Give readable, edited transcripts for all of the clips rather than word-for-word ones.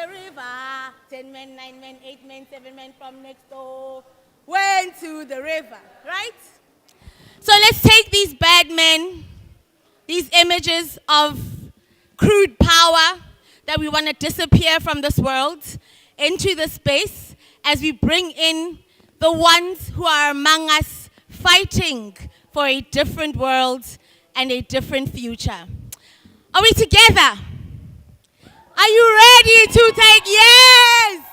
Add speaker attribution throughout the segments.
Speaker 1: the river. 10 men, 9 men, 8 men, 7 men from next door went to the river, right? So let's take these bad men, these images of crude power that we want to disappear from this world into the space as we bring in the ones who are among us fighting for a different world and a different future. Are we together? Are you ready to take? Yes!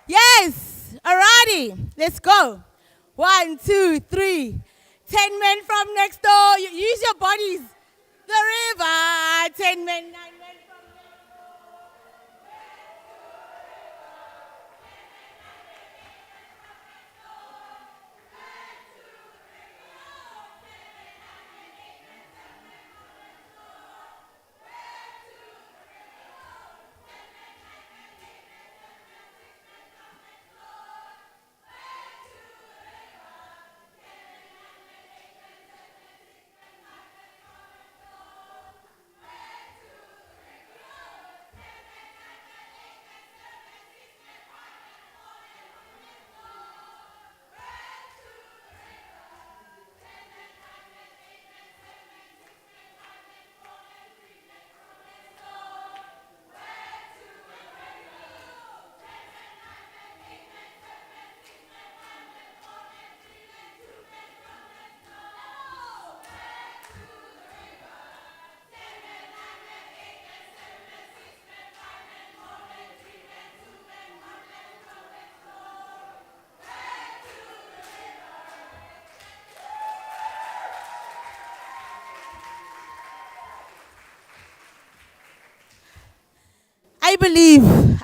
Speaker 1: Yes! Alrighty, let's go. 1, 2, 3. 10 men from next door. Use your bodies. The river. 10 men, 9 men from next door.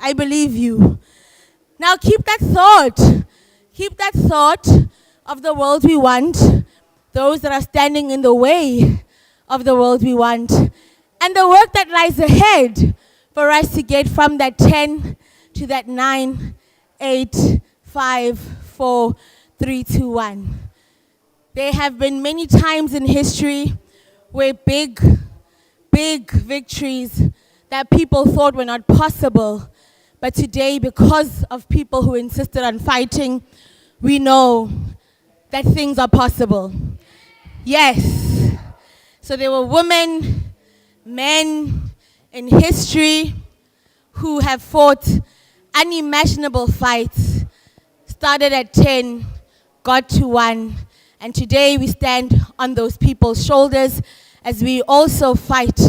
Speaker 1: I believe you. Now keep that thought. Keep that thought of the world we want, those that are standing in the way of the world we want, and the work that lies ahead for us to get from that 10 to that 9, 8, 5, 4, 3, 2, 1. There have been many times in history where big victories that people thought were not possible. But today, because of people who insisted on fighting, we know that things are possible. Yes. So there were women, men in history who have fought unimaginable fights, started at 10, got to 1, and today we stand on those people's shoulders as we also fight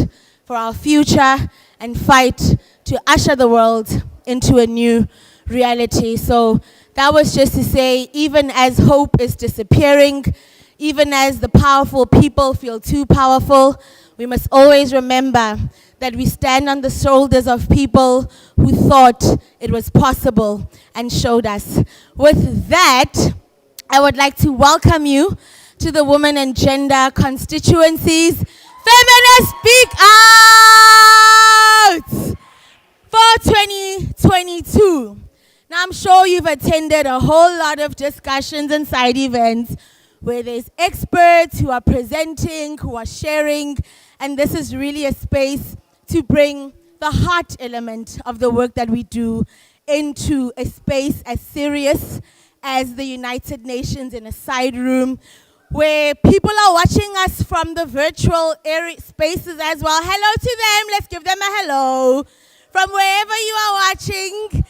Speaker 1: for our future and fight to usher the world into a new reality. So that was just to say, even as hope is disappearing, even as the powerful people feel too powerful, we must always remember that we stand on the shoulders of people who thought it was possible and showed us. With that, I would like to welcome you to the Women and Gender Constituencies Feminist Speak Out for 2022. Now, I'm sure you've attended a whole lot of discussions and side events where there's experts who are presenting, who are sharing, and this is really a space to bring the heart element of the work that we do into a space as serious as the United Nations in a side room, where people are watching us from the virtual spaces as well. Hello to them. Let's give them a hello from wherever you are watching.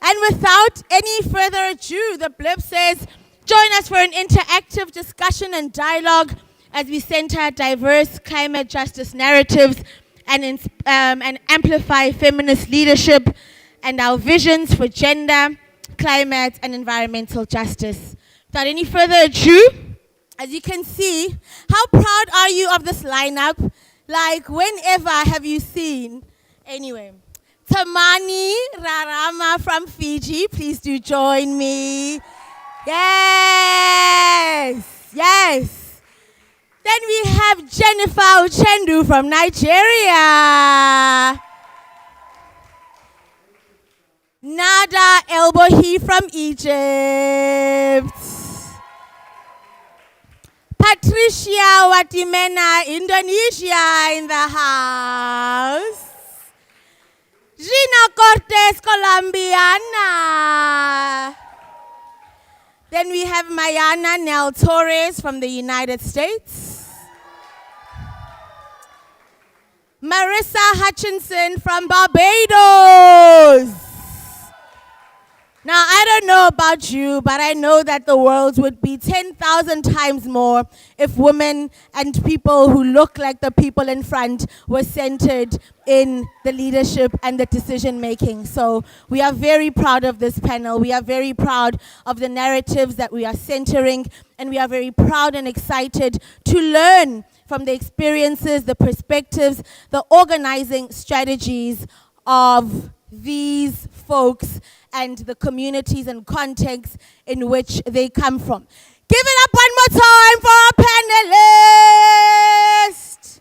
Speaker 1: And without any further ado, the blip says, join us for an interactive discussion and dialogue as we center diverse climate justice narratives and amplify feminist leadership and our visions for gender, climate, and environmental justice. Without any further ado, as you can see, how proud are you of this lineup? Like, whenever have you seen? Anyway, Tamani Rarama from Fiji, please do join me. Yes, yes. Then we have Jennifer Uchendu from Nigeria. Nada Elbohi from Egypt. Patricia Watimena, Indonesia in the house. Gina Cortez Kola Colombiana. Then we have Mayana Nel Torres from the United States. Marissa Hutchinson from Barbados. Now, I don't know about you, but I know that the world would be 10,000 times more if women and people who look like the people in front were centered in the leadership and the decision making. So we are very proud of this panel. We are very proud of the narratives that we are centering, and we are very proud and excited to learn from the experiences, the perspectives, the organizing strategies of these folks and the communities and contexts in which they come from. Give it up one more time for our panelists.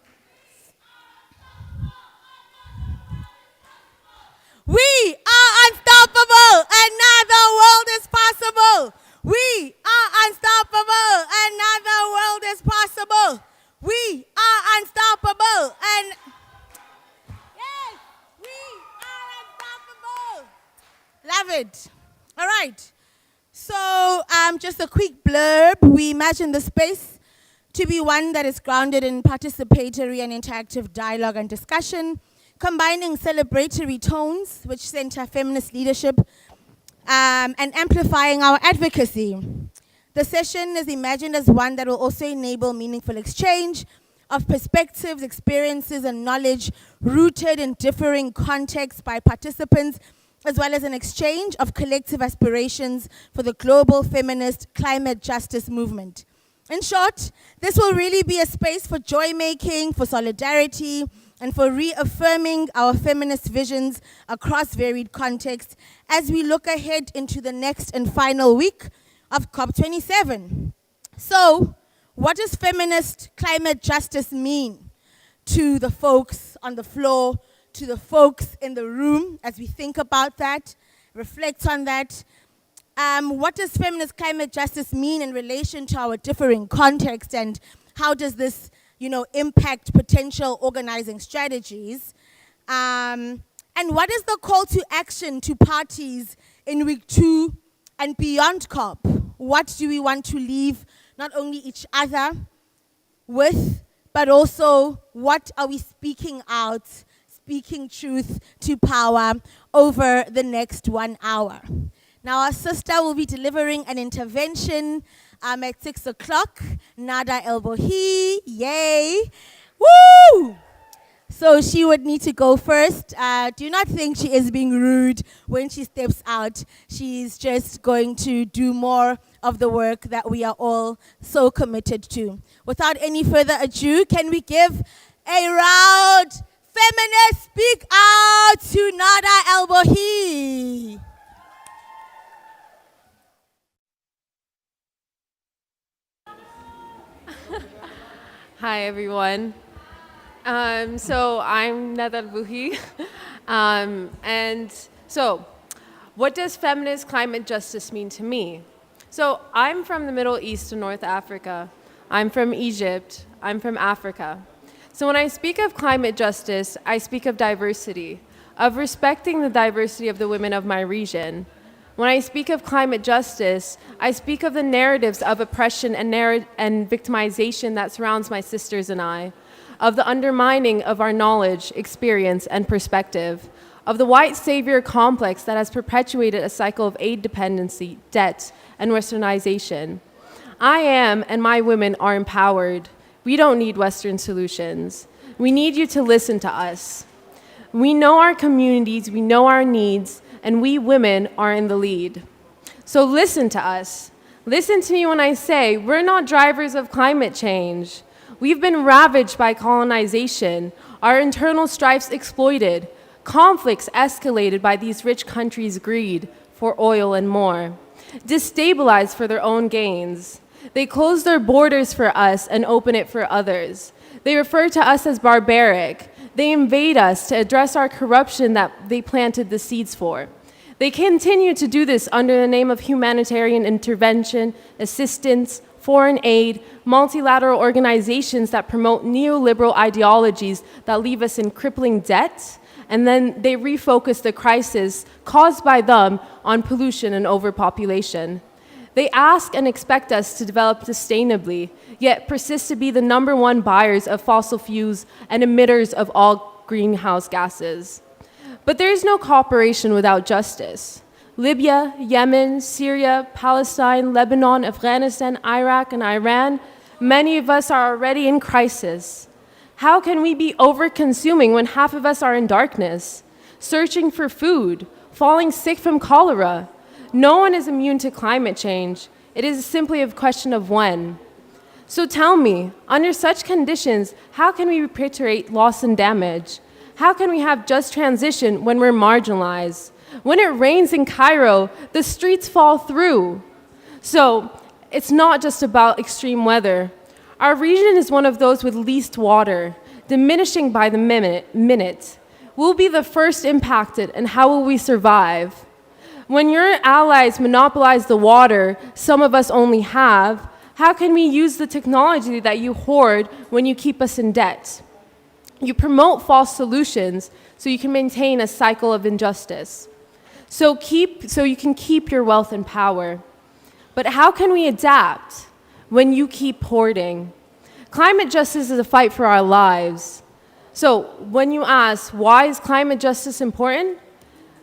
Speaker 1: We are unstoppable, another world is possible. We are unstoppable, another world is possible. We are unstoppable, and yes, we are unstoppable. Love it. All right. So just a quick blurb. We imagine the space to be one that is grounded in participatory and interactive dialogue and discussion, combining celebratory tones which center feminist leadership and amplifying our advocacy. The session is imagined as one that will also enable meaningful exchange of perspectives, experiences, and knowledge rooted in differing contexts by participants, as well as an exchange of collective aspirations for the global feminist climate justice movement. In short, this will really be a space for joy-making, for solidarity, and for reaffirming our feminist visions across varied contexts as we look ahead into the next and final week of COP27. So, what does feminist climate justice mean to the folks on the floor, to the folks in the room, as we think about that, reflect on that? What does feminist climate justice mean in relation to our differing contexts, and how does this, impact potential organizing strategies? And what is the call to action to parties in week 2 and beyond COP? What do we want to leave not only each other with, but also what are we speaking out, speaking truth to power over the next 1 hour? Now, our sister will be delivering an intervention at 6 o'clock. Nada El Bohi, yay. Woo! So she would need to go first. Do not think she is being rude when she steps out. She's just going to do more of the work that we are all so committed to. Without any further ado, can we give a round feminist speak out to Nada El Bohi?
Speaker 2: Hi, everyone. So I'm Nadal Buhi. And so, what does feminist climate justice mean to me? So I'm from the Middle East and North Africa. I'm from Egypt. I'm from Africa. So when I speak of climate justice, I speak of diversity, of respecting the diversity of the women of my region. When I speak of climate justice, I speak of the narratives of oppression and victimization that surrounds my sisters and I, of the undermining of our knowledge, experience, and perspective, of the white savior complex that has perpetuated a cycle of aid dependency, debt, and westernization. I am, and my women are empowered. We don't need Western solutions. We need you to listen to us. We know our communities, we know our needs, and we women are in the lead. So listen to us. Listen to me when I say we're not drivers of climate change. We've been ravaged by colonization, our internal strifes exploited, conflicts escalated by these rich countries' greed for oil and more, destabilized for their own gains. They close their borders for us and open it for others. They refer to us as barbaric. They invade us to address our corruption that they planted the seeds for. They continue to do this under the name of humanitarian intervention, assistance, foreign aid, multilateral organizations that promote neoliberal ideologies that leave us in crippling debt and then they refocus the crisis caused by them on pollution and overpopulation. They ask and expect us to develop sustainably, yet persist to be the #1 buyers of fossil fuels and emitters of all greenhouse gases. But there is no cooperation without justice. Libya, Yemen, Syria, Palestine, Lebanon, Afghanistan, Iraq, and Iran, many of us are already in crisis. How can we be over-consuming when half of us are in darkness, searching for food, falling sick from cholera? No one is immune to climate change. It is simply a question of when. So tell me, under such conditions, how can we repatriate loss and damage? How can we have just transition when we're marginalized? When it rains in Cairo, the streets fall through. So it's not just about extreme weather. Our region is one of those with least water, diminishing by the minute. We'll be the first impacted, and how will we survive? When your allies monopolize the water some of us only have, how can we use the technology that you hoard when you keep us in debt? You promote false solutions so you can maintain a cycle of injustice. So you can keep your wealth and power. But how can we adapt when you keep hoarding? Climate justice is a fight for our lives. So when you ask, why is climate justice important?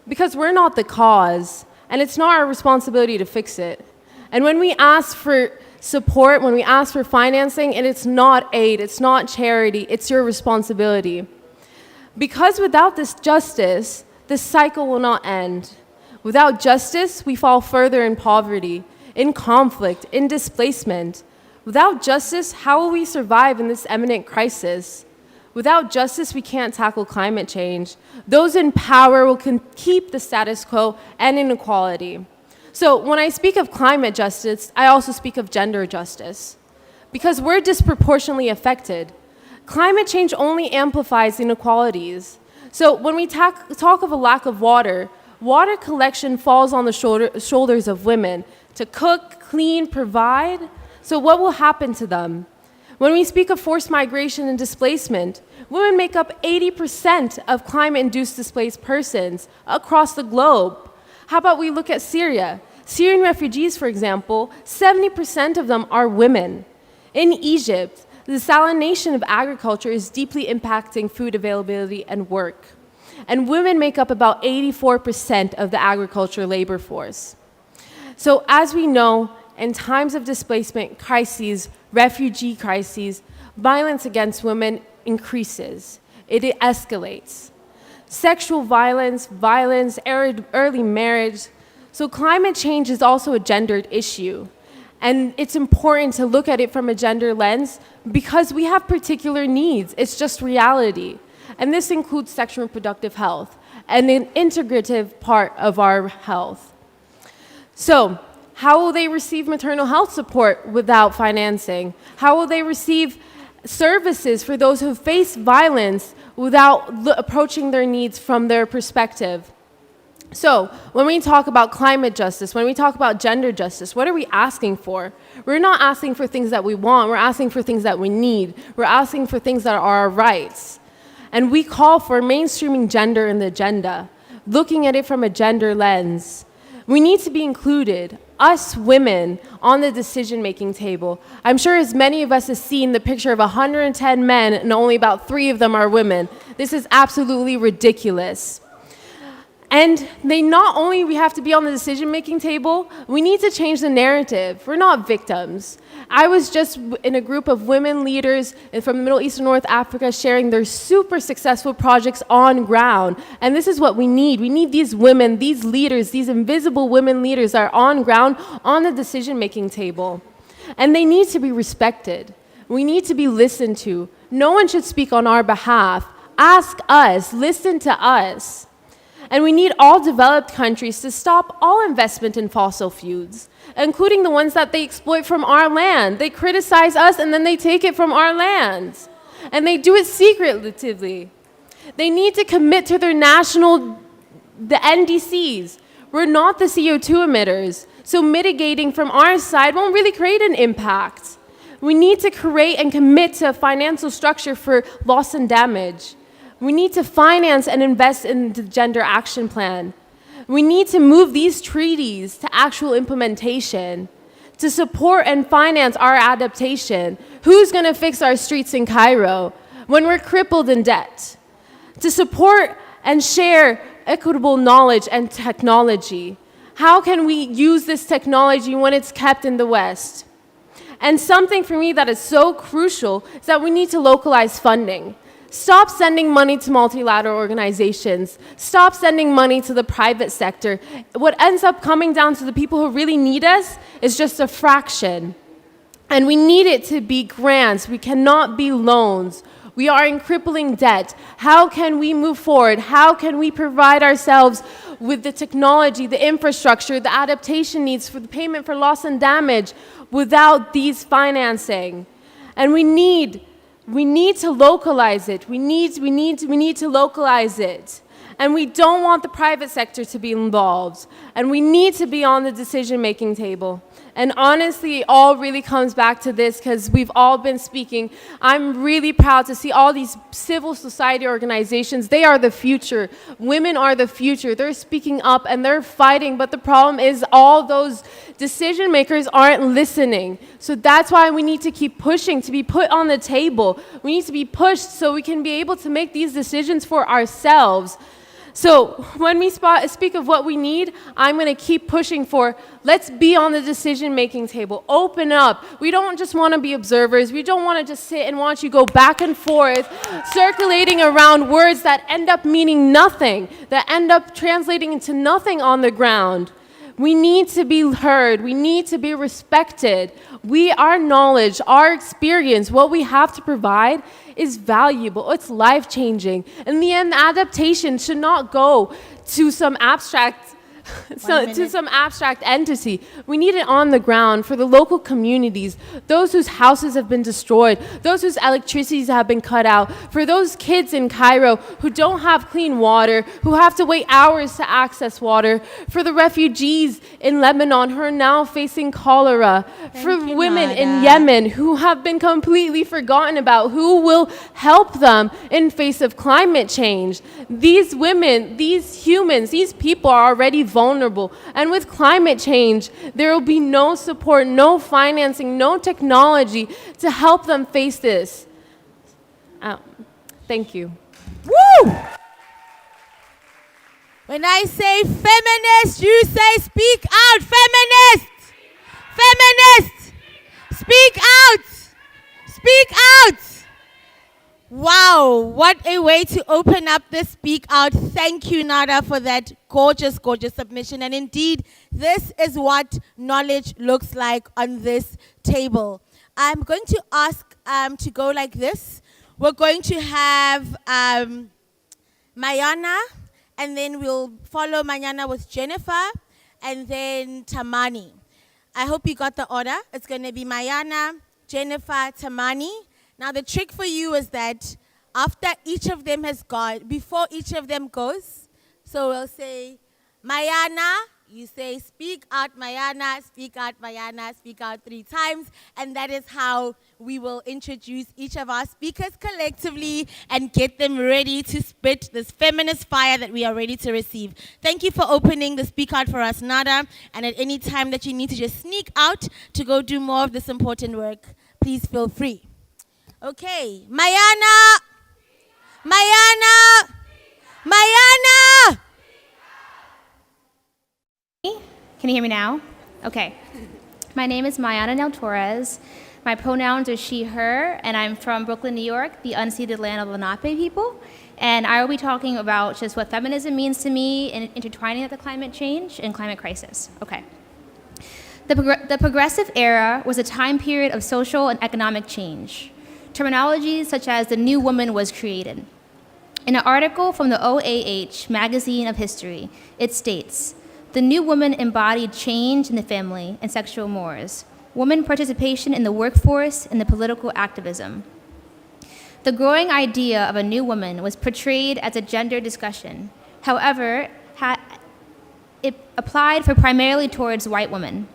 Speaker 2: Because we're not the cause, and it's not our responsibility to fix it. And when we ask for support, when we ask for financing, and it's not aid, it's not charity, it's your responsibility. Because without this justice, this cycle will not end. Without justice, we fall further in poverty, in conflict, in displacement. Without justice, how will we survive in this imminent crisis? Without justice, we can't tackle climate change. Those in power will keep the status quo and inequality. So when I speak of climate justice, I also speak of gender justice, because we're disproportionately affected. Climate change only amplifies inequalities. So when we talk of a lack of water, water collection falls on the shoulders of women to cook, clean, provide. So what will happen to them? When we speak of forced migration and displacement, women make up 80% of climate-induced displaced persons across the globe. How about we look at Syria? Syrian refugees, for example, 70% of them are women. In Egypt, the desalination of agriculture is deeply impacting food availability and work. And women make up about 84% of the agricultural labor force. So as we know, in times of displacement crises, refugee crises, violence against women increases. It escalates. Sexual violence, early marriage. So climate change is also a gendered issue. And it's important to look at it from a gender lens because we have particular needs. It's just reality. And this includes sexual and reproductive health, and an integrative part of our health. So, how will they receive maternal health support without financing? How will they receive services for those who face violence without approaching their needs from their perspective? So, when we talk about climate justice, when we talk about gender justice, what are we asking for? We're not asking for things that we want, we're asking for things that we need. We're asking for things that are our rights. And we call for mainstreaming gender in the agenda, looking at it from a gender lens. We need to be included, us women, on the decision-making table. I'm sure as many of us have seen the picture of 110 men and only about 3 of them are women. This is absolutely ridiculous. And not only we have to be on the decision-making table, we need to change the narrative. We're not victims. I was just in a group of women leaders from the Middle East and North Africa sharing their super successful projects on ground. And this is what we need. We need these women, these leaders, these invisible women leaders that are on ground on the decision-making table. And they need to be respected. We need to be listened to. No one should speak on our behalf. Ask us, listen to us. And we need all developed countries to stop all investment in fossil fuels, including the ones that they exploit from our land. They criticize us and then they take it from our land. And they do it secretively. They need to commit to their the NDCs. We're not the CO2 emitters, so mitigating from our side won't really create an impact. We need to create and commit to a financial structure for loss and damage. We need to finance and invest in the Gender Action Plan. We need to move these treaties to actual implementation, to support and finance our adaptation. Who's going to fix our streets in Cairo when we're crippled in debt? To support and share equitable knowledge and technology. How can we use this technology when it's kept in the West? And something for me that is so crucial is that we need to localize funding. Stop sending money to multilateral organizations. Stop sending money to the private sector. What ends up coming down to the people who really need us is just a fraction. And we need it to be grants. We cannot be loans. We are in crippling debt. How can we move forward? How can we provide ourselves with the technology, the infrastructure, the adaptation needs for the payment for loss and damage without these financing? And we need to localize it. We need to localize it. And we don't want the private sector to be involved. And we need to be on the decision-making table. And honestly, it all really comes back to this because we've all been speaking. I'm really proud to see all these civil society organizations. They are the future. Women are the future. They're speaking up and they're fighting. But the problem is all those decision makers aren't listening. So that's why we need to keep pushing to be put on the table. We need to be pushed so we can be able to make these decisions for ourselves. So when we speak of what we need, I'm going to keep pushing for, let's be on the decision-making table. Open up. We don't just want to be observers. We don't want to just sit and watch you go back and forth, circulating around words that end up meaning nothing, that end up translating into nothing on the ground. We need to be heard. We need to be respected. Our knowledge, our experience, what we have to provide is valuable. It's life-changing. In the end, the adaptation should not go to some abstract entity. We need it on the ground for the local communities, those whose houses have been destroyed, those whose electricities have been cut out, for those kids in Cairo who don't have clean water, who have to wait hours to access water, for the refugees in Lebanon who are now facing cholera, for women in Yemen who have been completely forgotten about, who will help them in face of climate change. These women, these humans, these people are already vulnerable. And with climate change, there will be no support, no financing, no technology to help them face this. Thank you.
Speaker 1: Woo! When I say feminist, you say speak out. Feminist! Feminist! Speak out! Speak out! Wow, what a way to open up the Speak Out. Thank you, Nada, for that gorgeous, gorgeous submission. And indeed, this is what knowledge looks like on this table. I'm going to ask to go like this. We're going to have Mayana, and then we'll follow Mayana with Jennifer, and then Tamani. I hope you got the order. It's going to be Mayana, Jennifer, Tamani. Now, the trick for you is that after each of them has gone, before each of them goes, so we'll say, Mayana, you say, speak out, Mayana, speak out, Mayana, speak out 3 times, and that is how we will introduce each of our speakers collectively and get them ready to spit this feminist fire that we are ready to receive. Thank you for opening the Speak Out for us, Nada, and at any time that you need to just sneak out to go do more of this important work, please feel free. Okay, Mayana, Mayana, Mayana.
Speaker 3: Can you hear me now? Okay. My name is Mayana Nel Torres. My pronouns are she, her, and I'm from Brooklyn, New York, the unceded land of Lenape people. And I will be talking about just what feminism means to me and intertwining it with climate change and climate crisis. Okay. The progressive era was a time period of social and economic change. Terminologies such as the new woman was created. In an article from the OAH Magazine of History, it states, the new woman embodied change in the family and sexual mores, woman participation in the workforce and the political activism. The growing idea of a new woman was portrayed as a gender discussion. However, it applied primarily towards white women.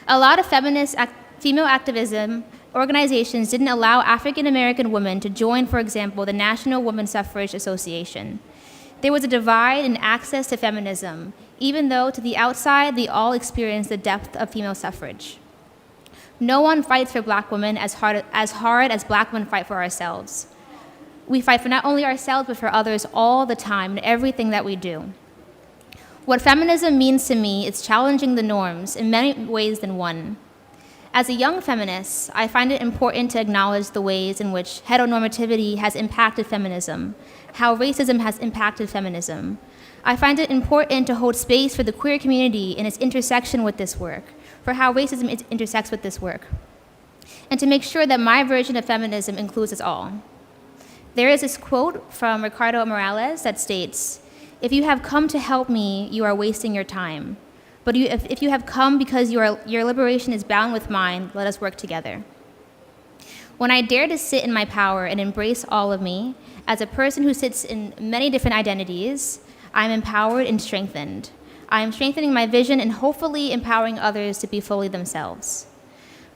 Speaker 3: A lot of feminist female activism organizations didn't allow African American women to join, for example, the National Women's Suffrage Association. There was a divide in access to feminism, even though to the outside they all experienced the depth of female suffrage. No one fights for black women as hard as black women fight for ourselves. We fight for not only ourselves, but for others all the time in everything that we do. What feminism means to me is challenging the norms in many ways than one. As a young feminist, I find it important to acknowledge the ways in which heteronormativity has impacted feminism, how racism has impacted feminism. I find it important to hold space for the queer community in its intersection with this work, for how racism intersects with this work, and to make sure that my version of feminism includes us all. There is this quote from Ricardo Morales that states, "If you have come to help me, you are wasting your time. But if you have come because your liberation is bound with mine, let us work together." When I dare to sit in my power and embrace all of me, as a person who sits in many different identities, I am empowered and strengthened. I am strengthening my vision and hopefully empowering others to be fully themselves.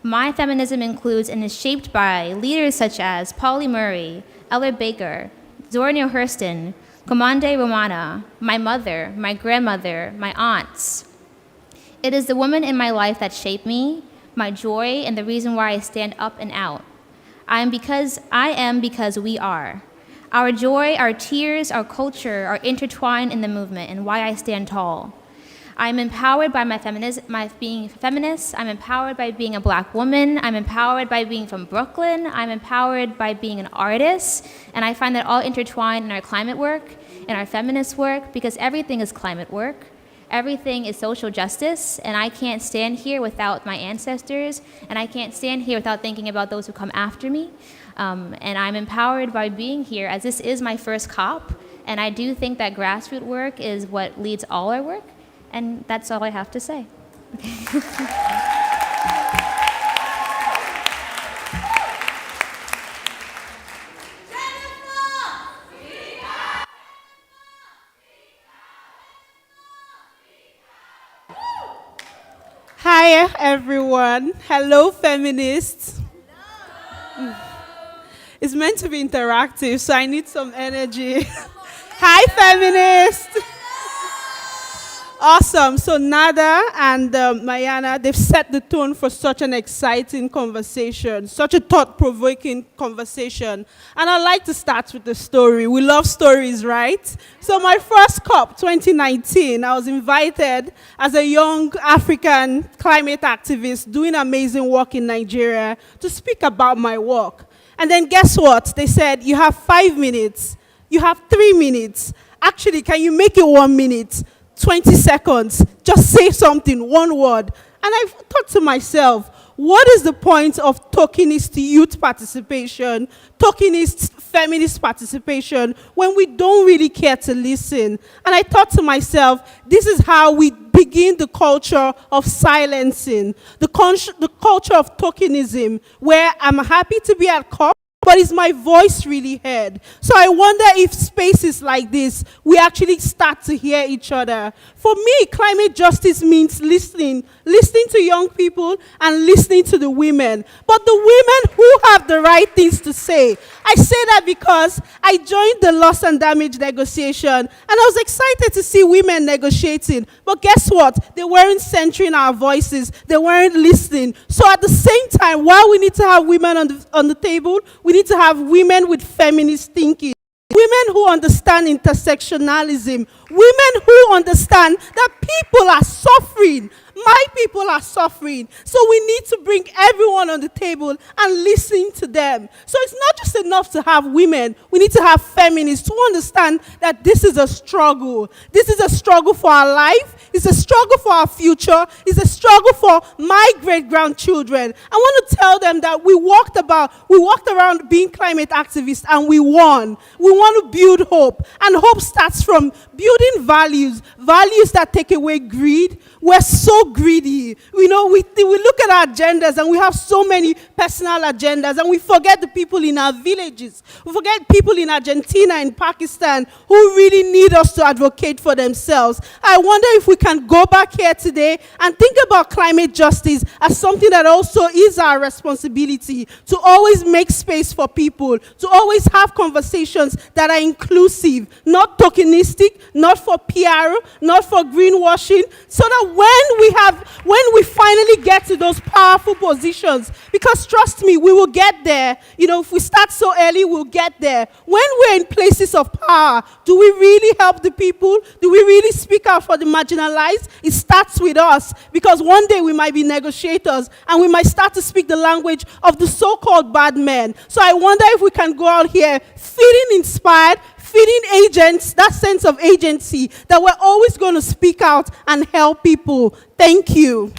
Speaker 3: My feminism includes and is shaped by leaders such as Pauli Murray, Eller Baker, Zora Neale Hurston, Komande Romana, my mother, my grandmother, my aunts. It is the women in my life that shape me, my joy, and the reason why I stand up and out. I am because we are. Our joy, our tears, our culture are intertwined in the movement and why I stand tall. I am empowered by my being feminist. I'm empowered by being a black woman. I'm empowered by being from Brooklyn. I'm empowered by being an artist. And I find that all intertwined in our climate work, in our feminist work, because everything is climate work. Everything is social justice, and I can't stand here without my ancestors, and I can't stand here without thinking about those who come after me. And I'm empowered by being here, as this is my first COP, and I do think that grassroots work is what leads all our work, and that's all I have to say.
Speaker 4: Hi, everyone. Hello, feminists. It's meant to be interactive, so I need some energy. Hi, feminists. Awesome. So Nada and Mayana, they've set the tone for such an exciting conversation, such a thought-provoking conversation. And I'd like to start with the story. We love stories, right? So my first COP, 2019, I was invited as a young African climate activist doing amazing work in Nigeria to speak about my work. And then guess what? They said, you have 5 minutes. You have 3 minutes. Actually, can you make it 1 minute? 20 seconds, just say something, one word. And I thought to myself, what is the point of tokenist youth participation, tokenist feminist participation, when we don't really care to listen? And I thought to myself, this is how we begin the culture of silencing, the culture of tokenism, where I'm happy to be at COP, but is my voice really heard? So I wonder if spaces like this, we actually start to hear each other. For me, climate justice means listening to young people and listening to the women. But the women who have the right things to say. I say that because I joined the loss and damage negotiation, and I was excited to see women negotiating. But guess what? They weren't centering our voices. They weren't listening. So at the same time, while we need to have women on the table, we need to have women with feminist thinking. Women who understand intersectionalism. Women who understand that people are suffering. My people are suffering. So we need to bring everyone on the table and listen to them. So it's not just enough to have women. We need to have feminists who understand that this is a struggle. This is a struggle for our life. It's a struggle for our future. It's a struggle for my great-grandchildren. I want to tell them that we walked around being climate activists and we won. We want to build hope. And hope starts from building values that take away greed. We're so so greedy. We look at our agendas and we have so many personal agendas, and we forget the people in our villages. We forget people in Argentina and Pakistan who really need us to advocate for themselves. I wonder if we can go back here today and think about climate justice as something that also is our responsibility, to always make space for people, to always have conversations that are inclusive, not tokenistic, not for PR, not for greenwashing, so that when we finally get to those powerful positions, because trust me, we will get there. If we start so early, we'll get there. When we're in places of power, do we really help the people? Do we really speak out for the marginalized? It starts with us, because one day we might be negotiators and we might start to speak the language of the so-called bad men. So I wonder if we can go out here feeling inspired, feeling agents, that sense of agency, that we're always going to speak out and help people. Thank you.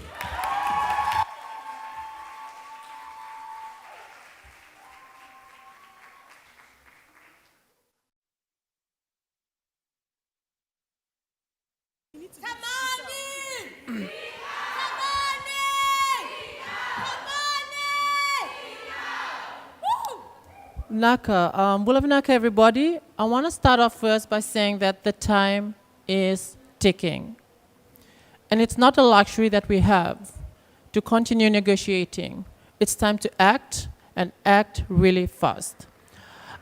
Speaker 5: Naka, Bulav Naka, everybody. I want to start off first by saying that the time is ticking. And it's not a luxury that we have to continue negotiating. It's time to act, and act really fast.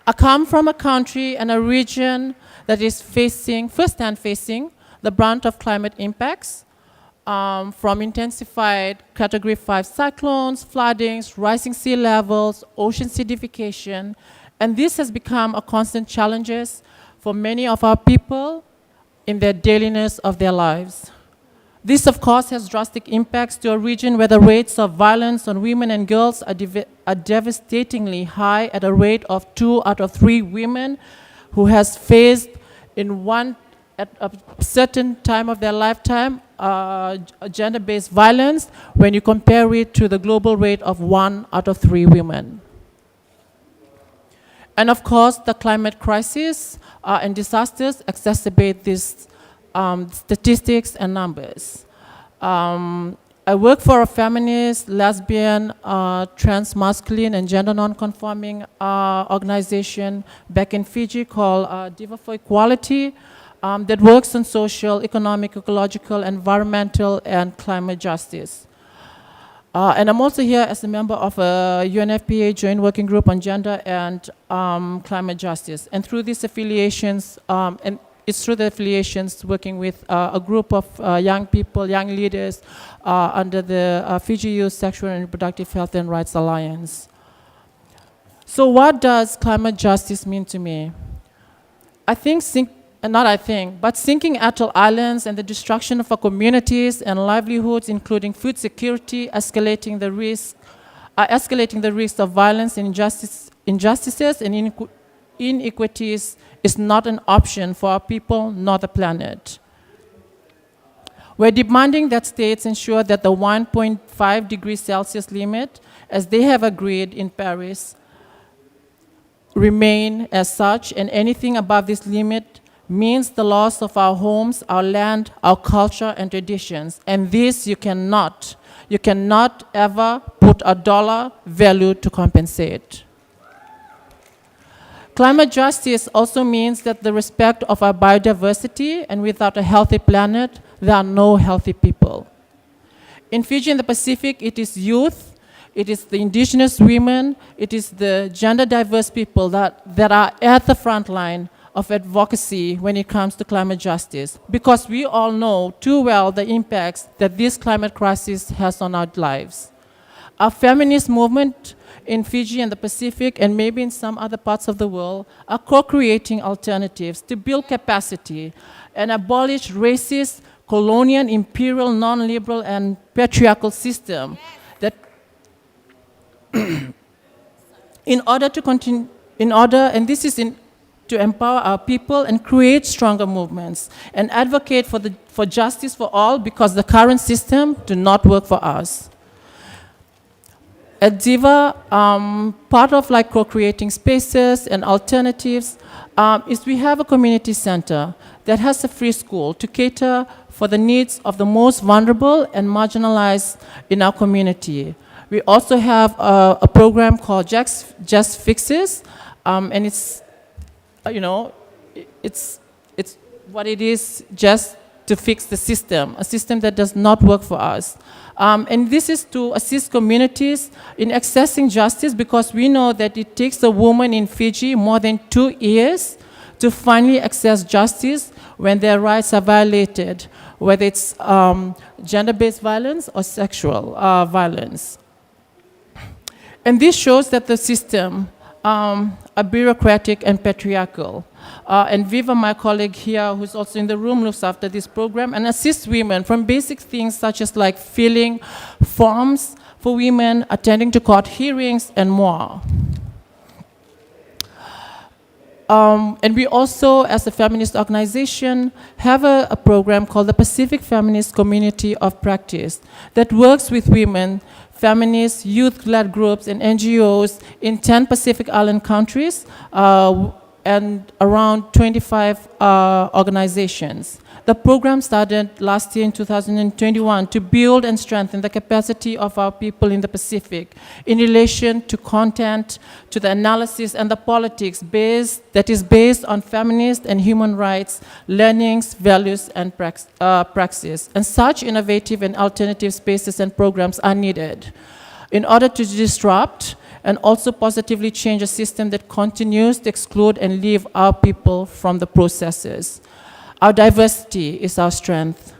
Speaker 5: I come from a country and a region that is firsthand facing the brunt of climate impacts, from intensified Category 5 cyclones, floodings, rising sea levels, ocean acidification, and this has become a constant challenge for many of our people in their dailiness of their lives. This, of course, has drastic impacts to a region where the rates of violence on women and girls are devastatingly high, at a rate of 2 out of 3 women who has faced at a certain time of their lifetime gender-based violence, when you compare it to the global rate of 1 out of 3 women. And of course, the climate crisis and disasters exacerbate these statistics and numbers. I work for a feminist, lesbian, trans masculine, and gender non-conforming organization back in Fiji called Diva for Equality, that works on social, economic, ecological, environmental, and climate justice. And I'm also here as a member of a UNFPA Joint Working Group on Gender and Climate Justice. And through these affiliations, and it's through the affiliations working with a group of young people, young leaders under the Fiji Youth Sexual and Reproductive Health and Rights Alliance. So what does climate justice mean to me? Sinking atoll islands and the destruction of our communities and livelihoods, including food security, escalating the risk of violence and injustices and inequities is not an option for our people nor the planet. We're demanding that states ensure that the 1.5 degrees Celsius limit, as they have agreed in Paris, remain as such, and anything above this limit means the loss of our homes, our land, our culture and traditions. And this you cannot ever put a dollar value to compensate. Climate justice also means that the respect of our biodiversity, and without a healthy planet, there are no healthy people. In Fiji and the Pacific, it is youth, it is the indigenous women, it is the gender diverse people that are at the front line of advocacy when it comes to climate justice, because we all know too well the impacts that this climate crisis has on our lives. Our feminist movement in Fiji and the Pacific, and maybe in some other parts of the world, are co-creating alternatives to build capacity and abolish racist, colonial, imperial, non-liberal, and patriarchal system that to empower our people and create stronger movements and advocate for justice for all, because the current system do not work for us. At Diva, part of co-creating spaces and alternatives is we have a community center that has a free school to cater for the needs of the most vulnerable and marginalized in our community. We also have a program called Just Fixes, and it's, it's what it is, just to fix the system, a system that does not work for us. And this is to assist communities in accessing justice, because we know that it takes a woman in Fiji more than 2 years to finally access justice when their rights are violated, whether it's gender-based violence or sexual violence. And this shows that the system are bureaucratic and patriarchal. And Viva, my colleague here, who's also in the room, looks after this program and assists women from basic things such as like filling forms for women, attending to court hearings, and more. And we also, as a feminist organization, have a program called the Pacific Feminist Community of Practice that works with women, feminist, youth-led groups, and NGOs in 10 Pacific Island countries and around 25 organizations. The program started last year in 2021 to build and strengthen the capacity of our people in the Pacific in relation to content, to the analysis and the politics that is based on feminist and human rights, learnings, values, and praxis. And such innovative and alternative spaces and programs are needed in order to disrupt and also positively change a system that continues to exclude and leave our people from the processes. Our diversity is our strength.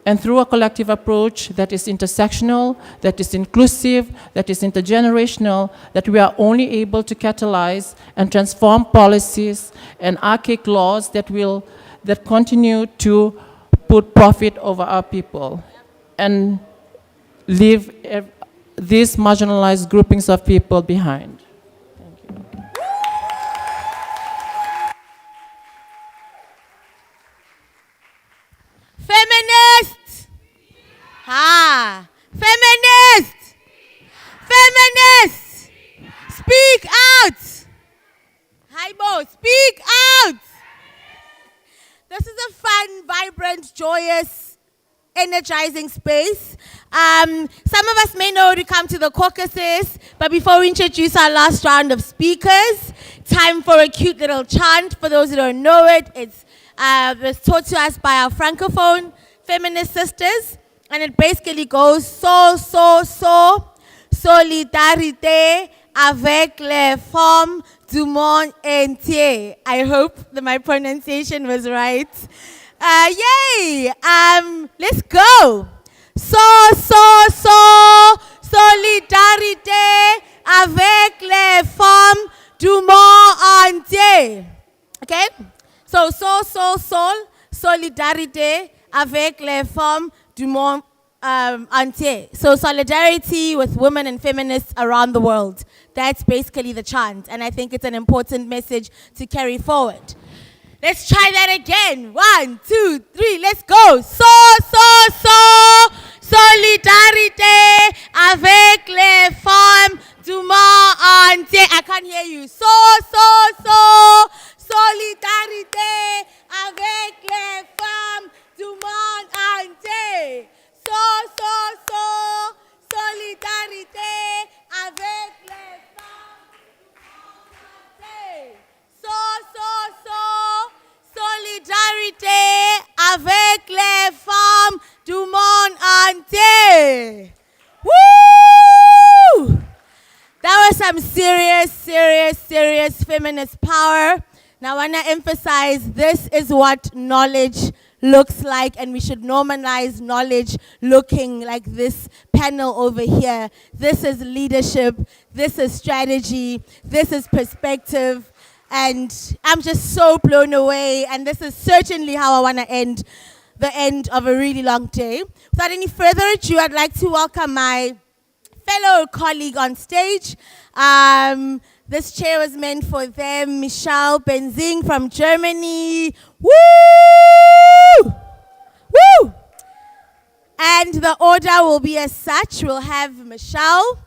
Speaker 5: And through a collective approach that is intersectional, that is inclusive, that is intergenerational, that we are only able to catalyze and transform policies and archaic laws that continue to put profit over our people and leave these marginalized groupings of people behind.
Speaker 1: Feminist! Ha! Feminist! Feminist! Speak out! Hi, Bo, speak out! This is a fun, vibrant, joyous, energizing space. Some of us may know to come to the caucuses, but before we introduce our last round of speakers, time for a cute little chant. For those who don't know it, it was taught to us by our Francophone feminist sisters, and it basically goes solidarité avec les femmes du monde entier. I hope that my pronunciation was right. Yay! Let's go. Solidarité avec les femmes du monde entier. Okay? So, solidarité avec les femmes du monde entier. So, solidarity with women and feminists around the world. That's basically the chant, and I think it's an important message to carry forward. Let's try that again. 1, 2, 3, let's go. Solidarité avec les femmes du monde entier. I can't hear you. Solidarité avec les femmes du monde entier. Solidarité avec les femmes solidarité avec les femmes du monde entier. Woo! That was some serious feminist power. Now I want to emphasize this is what knowledge looks like, and we should normalize knowledge looking like this panel over here. This is leadership, this is strategy, this is perspective, and I'm just so blown away, and this is certainly how I want to end the end of a really long day. Without any further ado, I'd like to welcome my fellow colleague on stage. This chair was meant for them, Michelle Benzing from Germany. Woo! Woo! And the order will be as such. We'll have Michelle,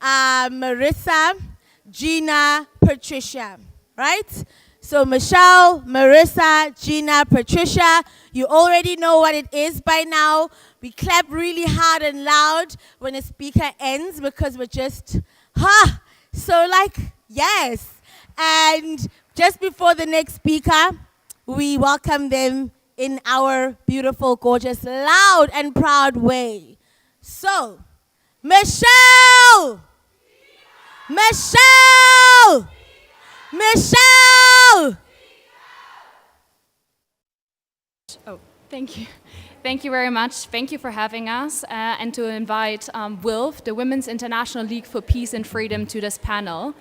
Speaker 1: Marissa, Gina, Patricia, right? So Michelle, Marissa, Gina, Patricia, you already know what it is by now. We clap really hard and loud when a speaker ends because we're just, so like, yes. And just before the next speaker, we welcome them in our beautiful, gorgeous, loud and proud way. So, Michelle! Michelle! Michelle!
Speaker 6: Oh, thank you. Thank you very much. Thank you for having us and to invite WILF, the Women's International League for Peace and Freedom, to this panel.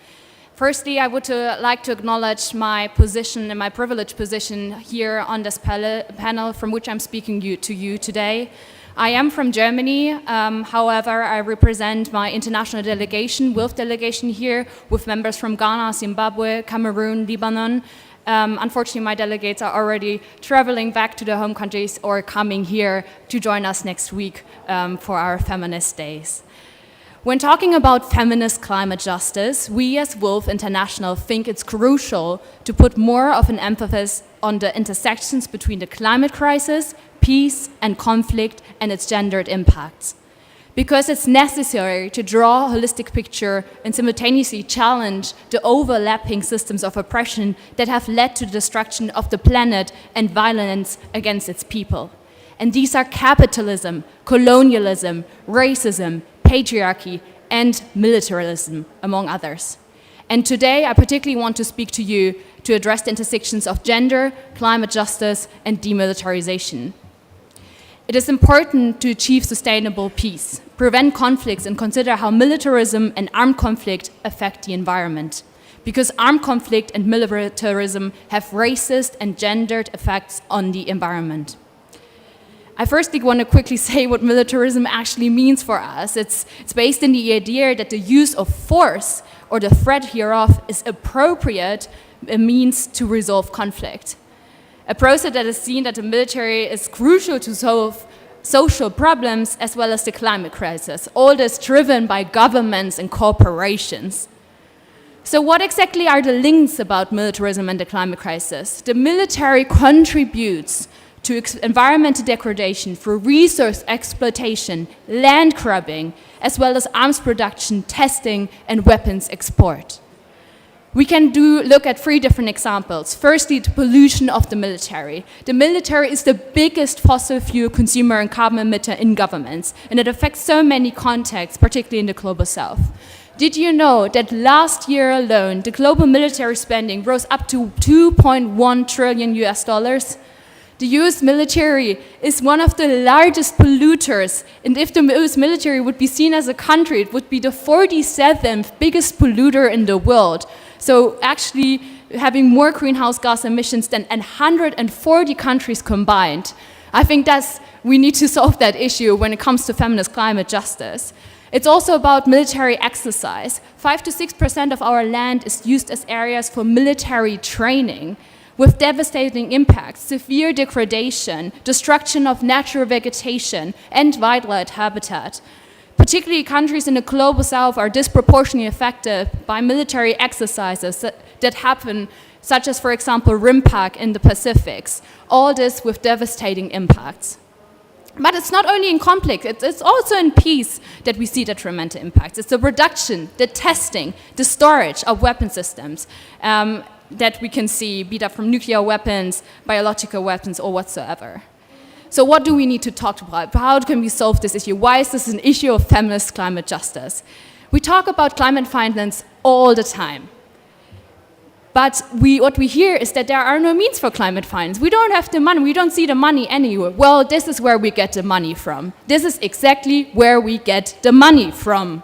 Speaker 6: Firstly, I would like to acknowledge my position and my privileged position here on this panel from which I'm speaking to you today. I am from Germany, however, I represent my international delegation, WILF delegation here, with members from Ghana, Zimbabwe, Cameroon, Lebanon. Unfortunately, my delegates are already traveling back to their home countries or coming here to join us next week for our Feminist Days. When talking about feminist climate justice, we as WILF International think it's crucial to put more of an emphasis on the intersections between the climate crisis, peace and conflict and its gendered impacts. Because it's necessary to draw a holistic picture and simultaneously challenge the overlapping systems of oppression that have led to the destruction of the planet and violence against its people. And these are capitalism, colonialism, racism, patriarchy, and militarism, among others. And today, I particularly want to speak to you to address the intersections of gender, climate justice, and demilitarization. It is important to achieve sustainable peace, prevent conflicts, and consider how militarism and armed conflict affect the environment. Because armed conflict and militarism have racist and gendered effects on the environment. I firstly want to quickly say what militarism actually means for us. It's based in the idea that the use of force or the threat hereof is appropriate a means to resolve conflict. A process that has seen that the military is crucial to solve social problems as well as the climate crisis. All this driven by governments and corporations. So what exactly are the links about militarism and the climate crisis? The military contributes to environmental degradation through resource exploitation, land grabbing, as well as arms production, testing, and weapons export. We can look at 3 different examples. Firstly, the pollution of the military. The military is the biggest fossil fuel consumer and carbon emitter in governments, and it affects so many contexts, particularly in the global south. Did you know that last year alone, the global military spending rose up to 2.1 trillion US dollars? The US military is one of the largest polluters, and if the US military would be seen as a country, it would be the 47th biggest polluter in the world. So actually having more greenhouse gas emissions than 140 countries combined. I think we need to solve that issue when it comes to feminist climate justice. It's also about military exercise. 5 to 6% of our land is used as areas for military training, with devastating impacts, severe degradation, destruction of natural vegetation, and wildlife habitat. Particularly countries in the global south are disproportionately affected by military exercises that happen, such as, for example, RIMPAC in the Pacifics. All this with devastating impacts. But it's not only in conflict, it's also in peace that we see detrimental impacts. It's the production, the testing, the storage of weapon systems that we can see, be that from nuclear weapons, biological weapons, or whatsoever. So what do we need to talk about? How can we solve this issue? Why is this an issue of feminist climate justice? We talk about climate finance all the time. But what we hear is that there are no means for climate finance. We don't have the money. We don't see the money anywhere. Well, this is where we get the money from. This is exactly where we get the money from.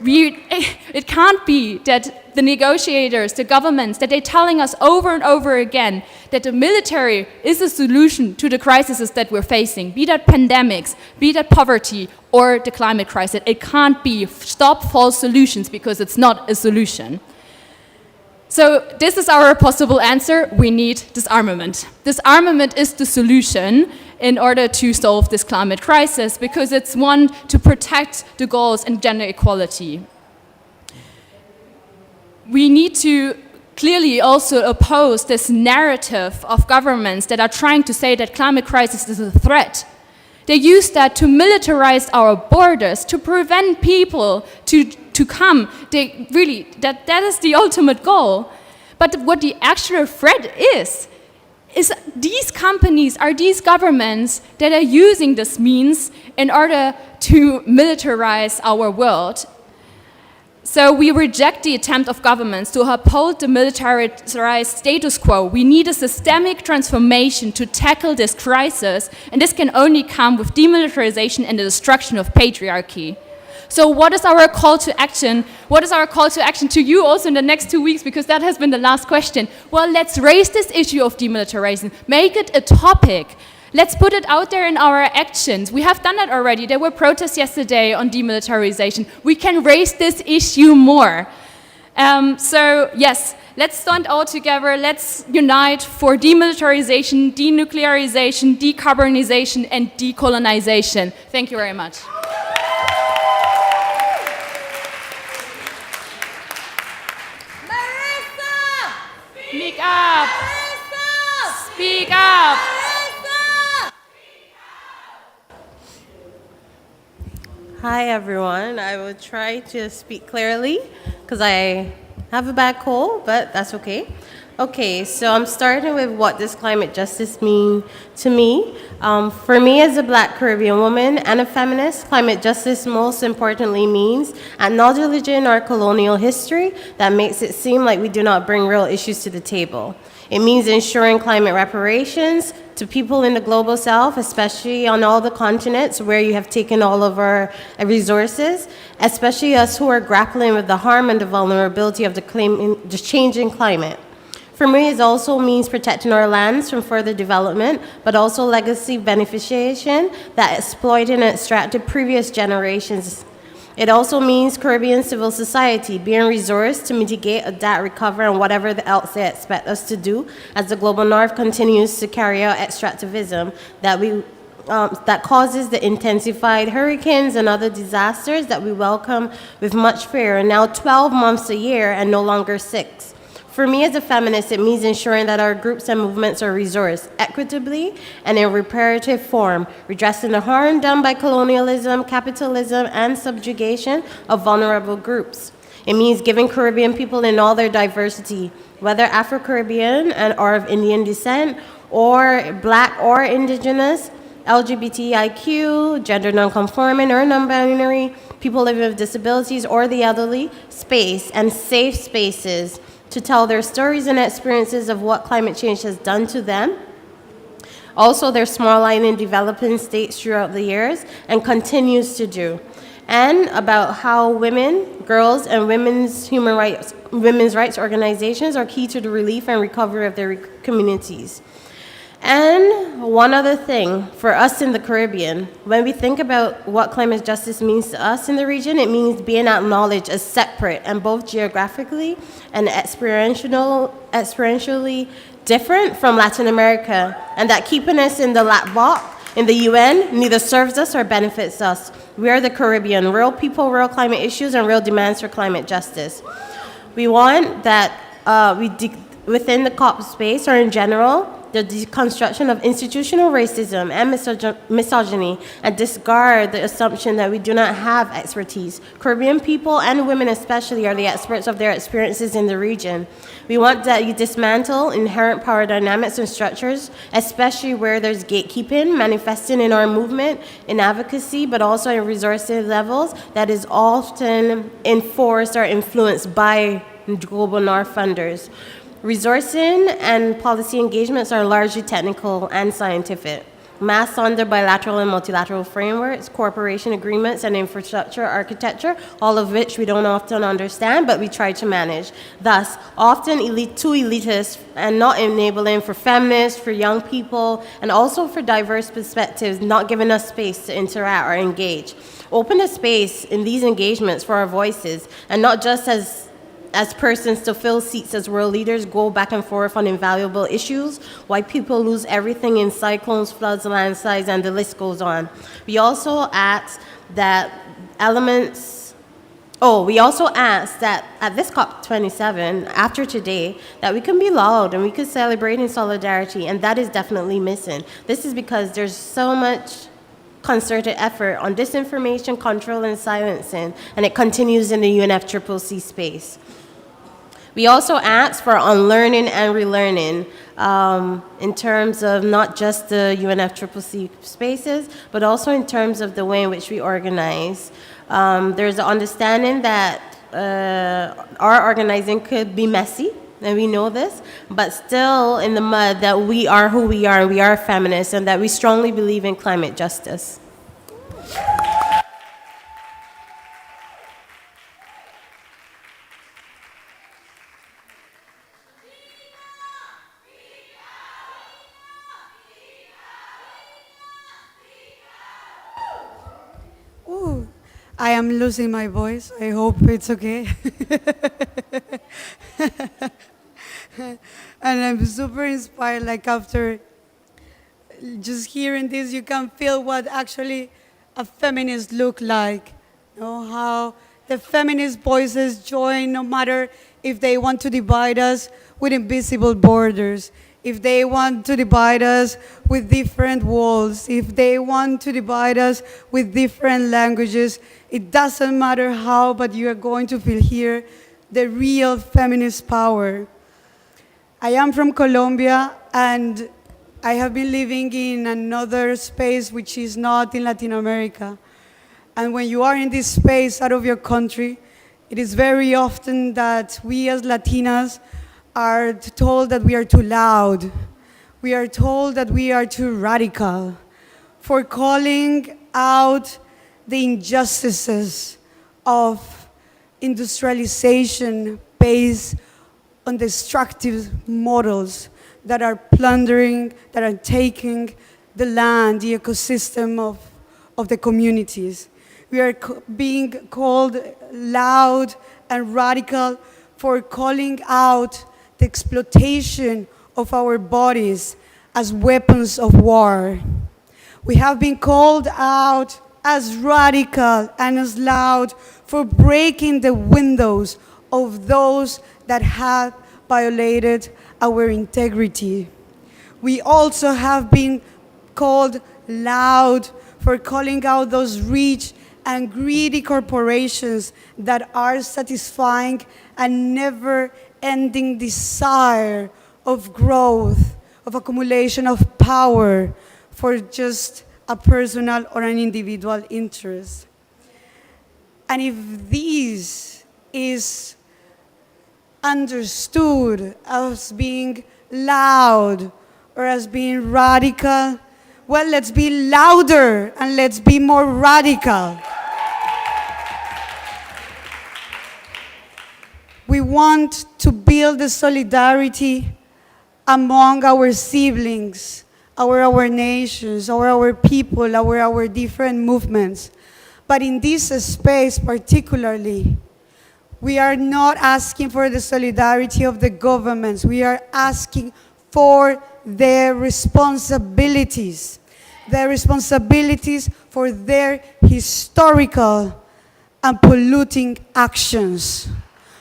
Speaker 6: It can't be that the negotiators, the governments, that they're telling us over and over again that the military is a solution to the crises that we're facing, be that pandemics, be that poverty, or the climate crisis. It can't be. Stop false solutions, because it's not a solution. So this is our possible answer. We need disarmament. Disarmament is the solution in order to solve this climate crisis, because it's one to protect the goals and gender equality. We need to clearly also oppose this narrative of governments that are trying to say that climate crisis is a threat. They use that to militarize our borders, to prevent people to come. They really, that is the ultimate goal. But what the actual threat is these companies, are these governments that are using this means in order to militarize our world. So we reject the attempt of governments to uphold the militarized status quo. We need a systemic transformation to tackle this crisis, and this can only come with demilitarization and the destruction of patriarchy. So what is our call to action? What is our call to action to you also in the next 2 weeks? Because that has been the last question. Well, let's raise this issue of demilitarization. Make it a topic. Let's put it out there in our actions. We have done that already. There were protests yesterday on demilitarization. We can raise this issue more. So yes, let's stand all together. Let's unite for demilitarization, denuclearization, decarbonization, and decolonization. Thank you very much. Speak up! Speak up!
Speaker 7: Hi everyone, I will try to speak clearly because I have a bad cold, but that's okay. Okay, so I'm starting with what does climate justice mean to me. For me as a Black Caribbean woman and a feminist, climate justice most importantly means acknowledging our colonial history that makes it seem like we do not bring real issues to the table. It means ensuring climate reparations to people in the global south, especially on all the continents where you have taken all of our resources, especially us who are grappling with the harm and the vulnerability of the changing climate. For me, it also means protecting our lands from further development, but also legacy beneficiation that exploited and extracted previous generations. It also means Caribbean civil society being resourced to mitigate, adapt, recover, and whatever else they expect us to do as the global north continues to carry out extractivism that causes the intensified hurricanes and other disasters that we welcome with much fear, now 12 months a year and no longer 6. For me as a feminist, it means ensuring that our groups and movements are resourced equitably and in reparative form, redressing the harm done by colonialism, capitalism, and subjugation of vulnerable groups. It means giving Caribbean people in all their diversity, whether Afro-Caribbean or of Indian descent, or Black or Indigenous, LGBTIQ, gender nonconforming or non-binary, people living with disabilities or the elderly, space and safe spaces to tell their stories and experiences of what climate change has done to them, also their small island developing states throughout the years and continues to do, and about how women, girls, and women's rights organizations are key to the relief and recovery of their communities. And one other thing, for us in the Caribbean, when we think about what climate justice means to us in the region, it means being acknowledged as separate and both geographically and experientially different from Latin America, and that keeping us in the black box in the UN neither serves us or benefits us. We are the Caribbean, real people, real climate issues, and real demands for climate justice. We want that within the COP space or in general, the deconstruction of institutional racism and misogyny, and discard the assumption that we do not have expertise. Caribbean people, and women especially, are the experts of their experiences in the region. We want that you dismantle inherent power dynamics and structures, especially where there's gatekeeping manifesting in our movement, in advocacy, but also in resources levels that is often enforced or influenced by global North funders. Resourcing and policy engagements are largely technical and scientific, masked under bilateral and multilateral frameworks, cooperation agreements, and infrastructure architecture, all of which we don't often understand, but we try to manage. Thus, often too elitist and not enabling for feminists, for young people, and also for diverse perspectives, not giving us space to interact or engage. Open a space in these engagements for our voices, and not just as persons to fill seats as world leaders go back and forth on invaluable issues, why people lose everything in cyclones, floods, landslides, and the list goes on. We also ask that elements Oh, we also asked that at this COP27, after today, that we can be loud and we can celebrate in solidarity, and that is definitely missing. This is because there's so much concerted effort on disinformation, control, and silencing, and it continues in the UNFCCC space. We also asked for unlearning and relearning in terms of not just the UNFCCC spaces, but also in terms of the way in which we organize. There's an understanding that our organizing could be messy, and we know this, but still in the mud that we are who we are, and we are feminists, and that we strongly believe in climate justice.
Speaker 8: Ooh, I am losing my voice. I hope it's okay. And I'm super inspired, like after just hearing this, you can feel what actually a feminist look like. You know, how the feminist voices join no matter if they want to divide us with invisible borders, if they want to divide us with different walls, if they want to divide us with different languages. It doesn't matter how, but you are going to feel here the real feminist power. I am from Colombia, and I have been living in another space which is not in Latin America. And when you are in this space out of your country, it is very often that we as Latinas are told that we are too loud. We are told that we are too radical for calling out the injustices of industrialization based on destructive models that are plundering, that are taking the land, the ecosystem of the communities. We are being called loud and radical for calling out the exploitation of our bodies as weapons of war. We have been called out as radical and as loud for breaking the windows of those that have violated our integrity. We also have been called loud for calling out those rich and greedy corporations that are satisfying a never-ending desire of growth, of accumulation of power for just a personal or an individual interest. And if this is understood as being loud or as being radical, well, let's be louder and let's be more radical. We want to build the solidarity among our siblings, our nations, our people, our different movements. But in this space particularly, we are not asking for the solidarity of the governments. We are asking for their responsibilities for their historical and polluting actions,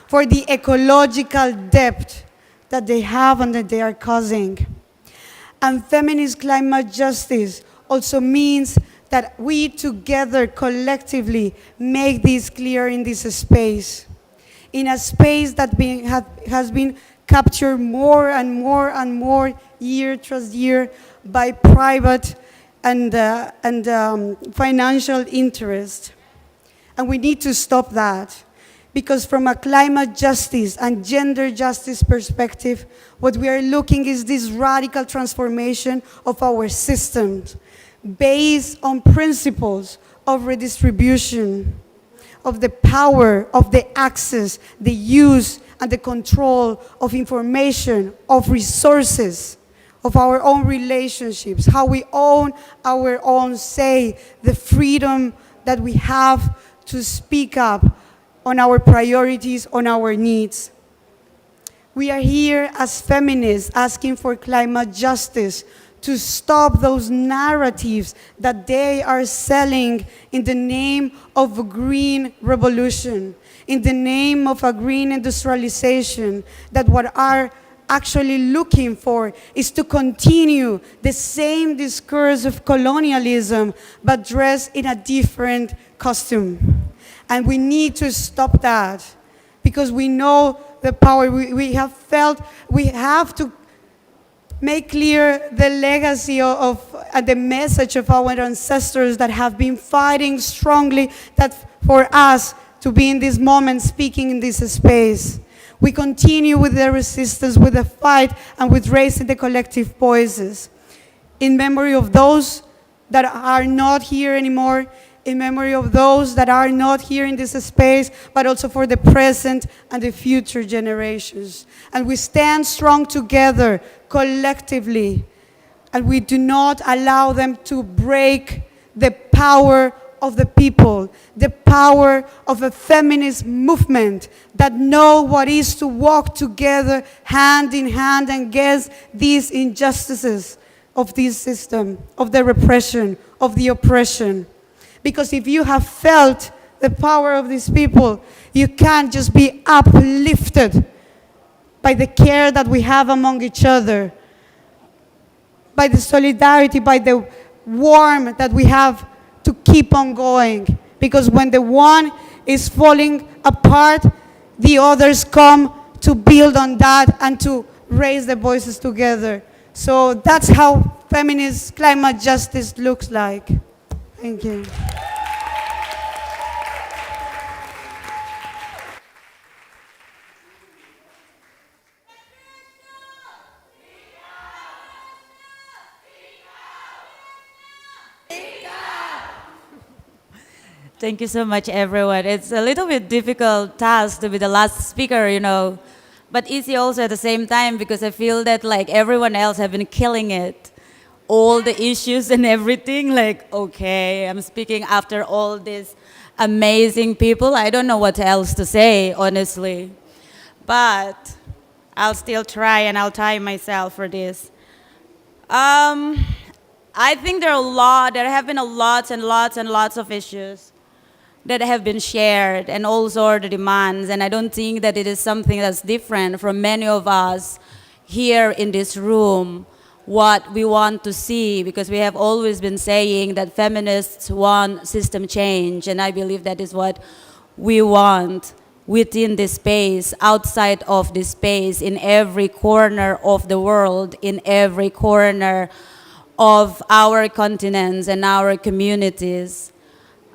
Speaker 8: for the ecological debt that they have and that they are causing. And feminist climate justice also means that we together collectively make this clear in this space, in a space that has been captured more and more and more year tras year by private and financial interest. And we need to stop that, because from a climate justice and gender justice perspective, what we are looking is this radical transformation of our systems based on principles of redistribution, of the power, of the access, the use, and the control of information, of resources, of our own relationships, how we own our own say, the freedom that we have to speak up on our priorities, on our needs. We are here as feminists asking for climate justice, to stop those narratives that they are selling in the name of a green revolution, in the name of a green industrialization, that what are actually looking for is to continue the same discourse of colonialism, but dressed in a different costume. And we need to stop that, because we know the power. We have felt we have to make clear the legacy of and the message of our ancestors that have been fighting strongly that for us to be in this moment speaking in this space. We continue with the resistance, with the fight, and with raising the collective voices. In memory of those that are not here anymore, in memory of those that are not here in this space, but also for the present and the future generations. And we stand strong together, collectively, and we do not allow them to break the power of the people, the power of a feminist movement that know what is to walk together hand in hand against these injustices of this system, of the repression, of the oppression. Because if you have felt the power of these people, you can't just be uplifted by the care that we have among each other, by the solidarity, by the warmth that we have to keep on going. Because when the one is falling apart, the others come to build on that and to raise the voices together. So that's how feminist climate justice looks like. Thank you.
Speaker 9: Thank you so much, everyone. It's a little bit difficult task to be the last speaker, but easy also at the same time, because I feel that like everyone else have been killing it. All the issues and everything, like, okay, I'm speaking after all these amazing people. I don't know what else to say, honestly. But I'll still try, and I'll try myself for this. I think there have been lots and lots and lots of issues that have been shared, and also the demands. And I don't think that it is something that's different from many of us here in this room, what we want to see, because we have always been saying that feminists want system change, and I believe that is what we want within this space, outside of this space, in every corner of the world, in every corner of our continents and our communities.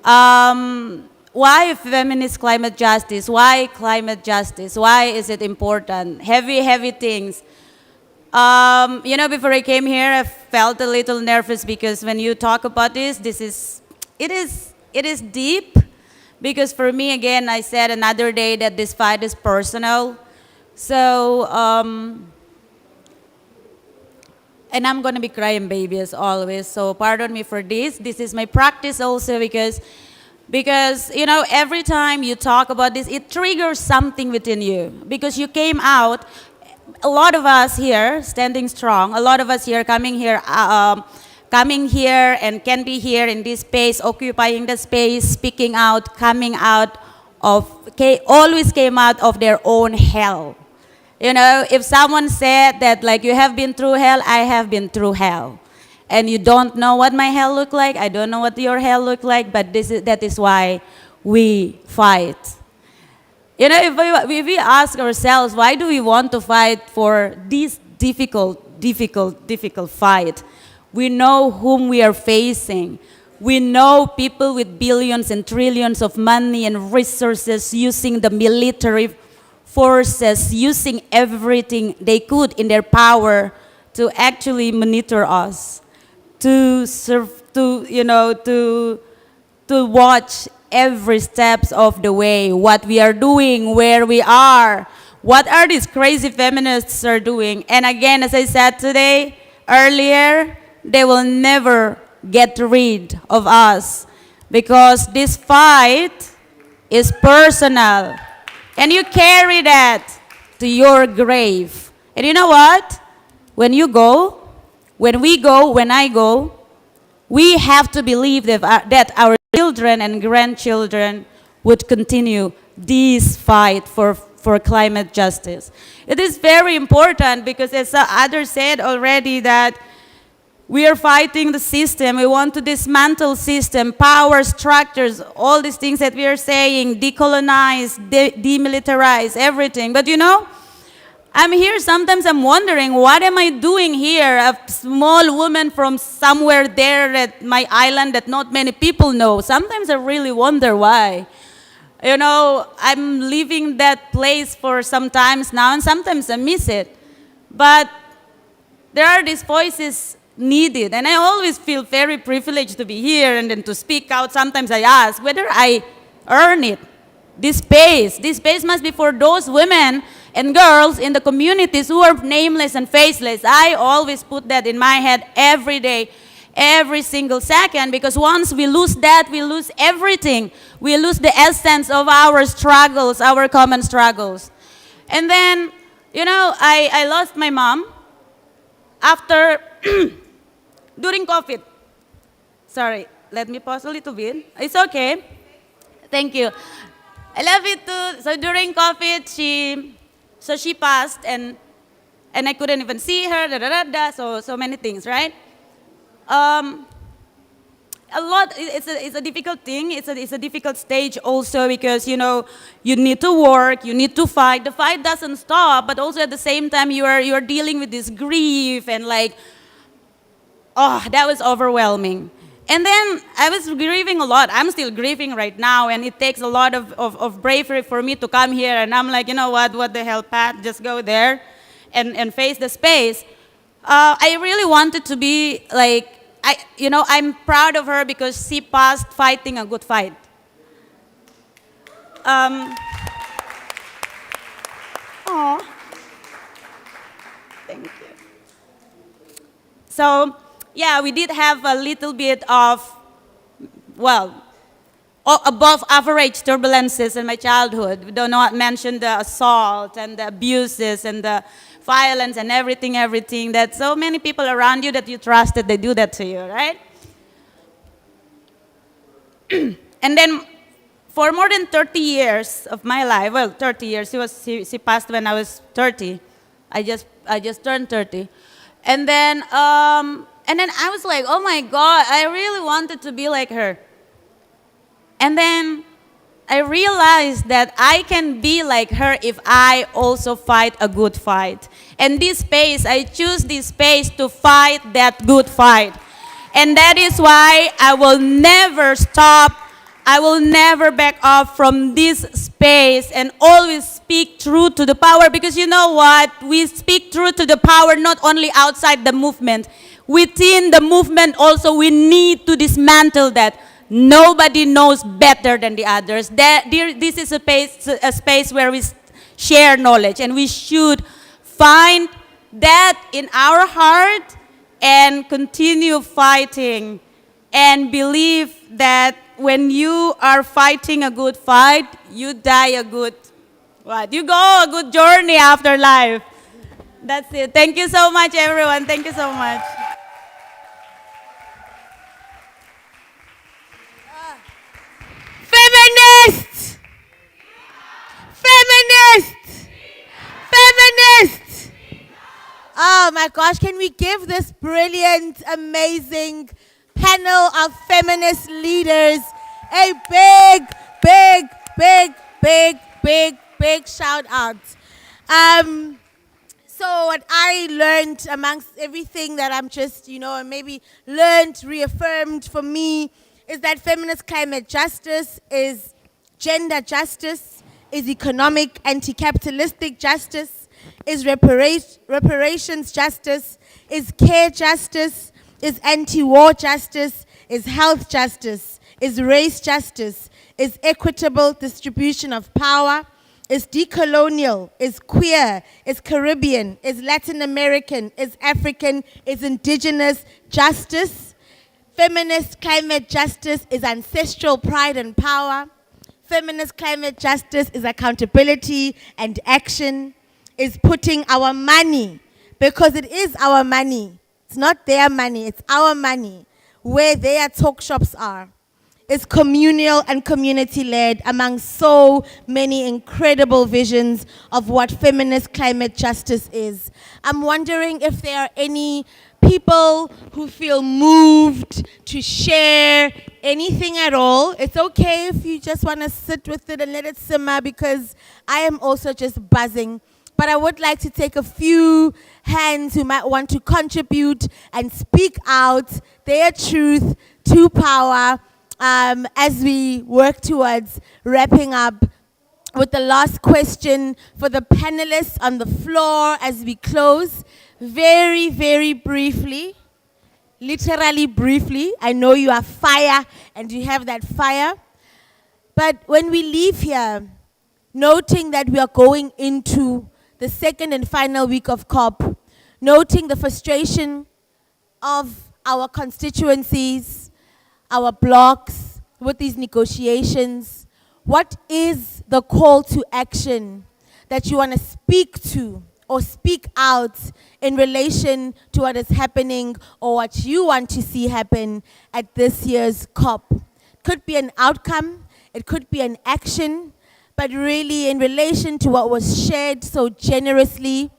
Speaker 9: Why feminist climate justice? Why climate justice? Why is it important? Heavy, heavy things. Before I came here, I felt a little nervous, because when you talk about this, it is deep. Because for me, again, I said another day that this fight is personal. So, and I'm going to be crying baby as always, so pardon me for this. This is my practice also, because every time you talk about this, it triggers something within you. Because you came out, a lot of us here standing strong, a lot of us here coming here and can be here in this space, occupying the space, speaking out, always came out of their own hell. If someone said that, like, you have been through hell, I have been through hell. And you don't know what my hell looked like, I don't know what your hell looked like, but that is why we fight. If we ask ourselves, why do we want to fight for this difficult fight? We know whom we are facing. We know people with billions and trillions of money and resources using the military forces, using everything they could in their power to actually monitor us, to watch every steps of the way, what we are doing, where we are, what are these crazy feminists are doing. And again, as I said earlier, they will never get rid of us, because this fight is personal. And you carry that to your grave. And you know what? When I go, we have to believe that our children and grandchildren would continue this fight for climate justice. It is very important because, as others said already, that we are fighting the system. We want to dismantle system, power structures, all these things that we are saying, decolonize, demilitarize, everything. But you know, I'm here, sometimes I'm wondering, what am I doing here? A small woman from somewhere there at my island that not many people know. Sometimes I really wonder why. You know, I'm leaving that place for some times now, and sometimes I miss it. But there are these voices needed, and I always feel very privileged to be here and then to speak out. Sometimes I ask whether I earn it. This space must be for those women and girls in the communities who are nameless and faceless. I always put that in my head every day, every single second, because once we lose that, we lose everything. We lose the essence of our struggles, our common struggles. And then, you know, I lost my mom after, during COVID. Sorry, let me pause a little bit. It's okay. Thank you. I love it too. So during COVID, she passed, and I couldn't even see her. So many things, right? A lot. It's a difficult thing. It's a difficult stage also because you know you need to work, you need to fight. The fight doesn't stop, but also at the same time you are dealing with this grief and like, oh, that was overwhelming. And then I was grieving a lot. I'm still grieving right now, and it takes a lot of bravery for me to come here. And I'm like, you know what the hell, Pat? Just go there and face the space. I really wanted to be like, I'm proud of her because she passed fighting a good fight. Aw. Thank you. So, yeah, we did have a little bit of, well, above average turbulences in my childhood. We do not mention the assault and the abuses and the violence and everything that so many people around you that you trusted, they do that to you, right? And then for more than 30 years of my life, well, 30 years, she passed when I was 30. I just turned 30. And then I was like, oh my God, I really wanted to be like her. And then I realized that I can be like her if I also fight a good fight. And this space, I choose this space to fight that good fight. And that is why I will never stop. I will never back off from this space and always speak truth to the power. Because you know what? We speak truth to the power not only outside the movement. Within the movement also, we need to dismantle that. Nobody knows better than the others. This is a space where we share knowledge, and we should find that in our heart and continue fighting and believe that when you are fighting a good fight, you die a good, what? You go a good journey after life. That's it. Thank you so much, everyone. Thank you so much.
Speaker 1: Feminist! Feminist! Feminist! Oh my gosh, can we give this brilliant, amazing panel of feminist leaders a big shout out. So what I learned amongst everything that I'm just, maybe learned, reaffirmed for me, is that feminist climate justice is gender justice, is economic anti-capitalistic justice, is reparations justice, is care justice, is anti-war justice, is health justice, is race justice, is equitable distribution of power, is decolonial, is queer, is Caribbean, is Latin American, is African, is indigenous justice. Feminist climate justice is ancestral pride and power. Feminist climate justice is accountability and action, is putting our money, because it is our money. It's not their money, it's our money, where their talk shops are. is communal and community-led among so many incredible visions of what feminist climate justice is. I'm wondering if there are any people who feel moved to share anything at all. It's okay if you just want to sit with it and let it simmer, because I am also just buzzing. But I would like to take a few hands who might want to contribute and speak out their truth to power as we work towards wrapping up with the last question for the panelists on the floor as we close. Very, very briefly, literally briefly. I know you are fire and you have that fire. But when we leave here, noting that we are going into the second and final week of COP, noting the frustration of our constituencies, our blocks with these negotiations, what is the call to action that you want to speak to or speak out in relation to what is happening or what you want to see happen at this year's COP? Could be an outcome, it could be an action, but really in relation to what was shared so generously,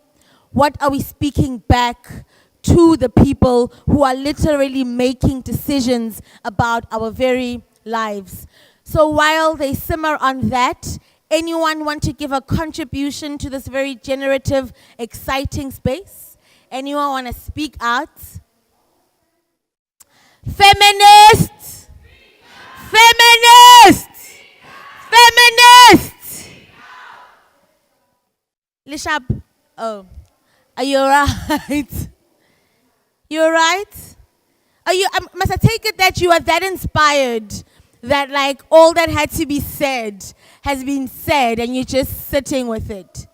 Speaker 1: what are we speaking back to the people who are literally making decisions about our very lives? So while they simmer on that, anyone want to give a contribution to this very generative, exciting space? Anyone want to speak out? Feminists! Feminists! Feminists! Lishab, oh, are you alright? You alright? Are you? Must I take it that you are that inspired that like all that had to be said has been said and you're just sitting with it?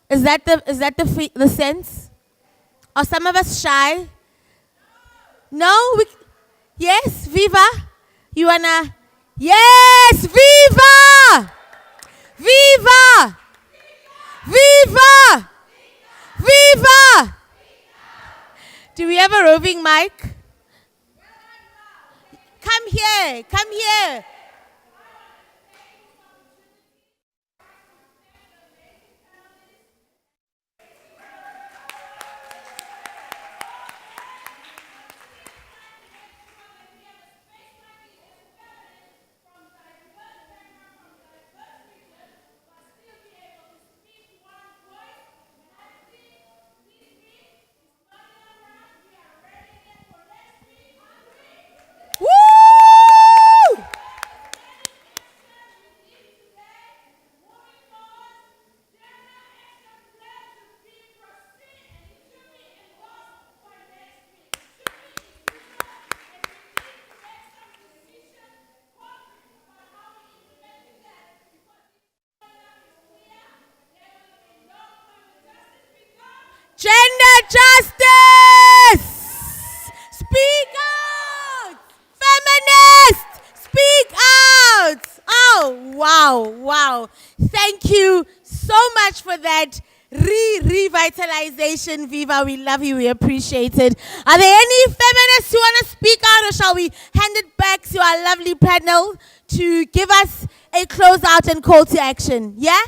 Speaker 1: Is that the sense? Are some of us shy? No? Yes, Viva? You wanna? Yes, Viva! Viva! Viva! Viva! Do we have a roving mic? Come here, come here. Gender justice! Speak out! Feminists! Speak out! Oh, wow, wow. Thank you so much for that revitalization, Viva. We love you, we appreciate it. Are there any feminists who want to speak out, or shall we hand it back to our lovely panel to give us a closeout and call to action? Yeah?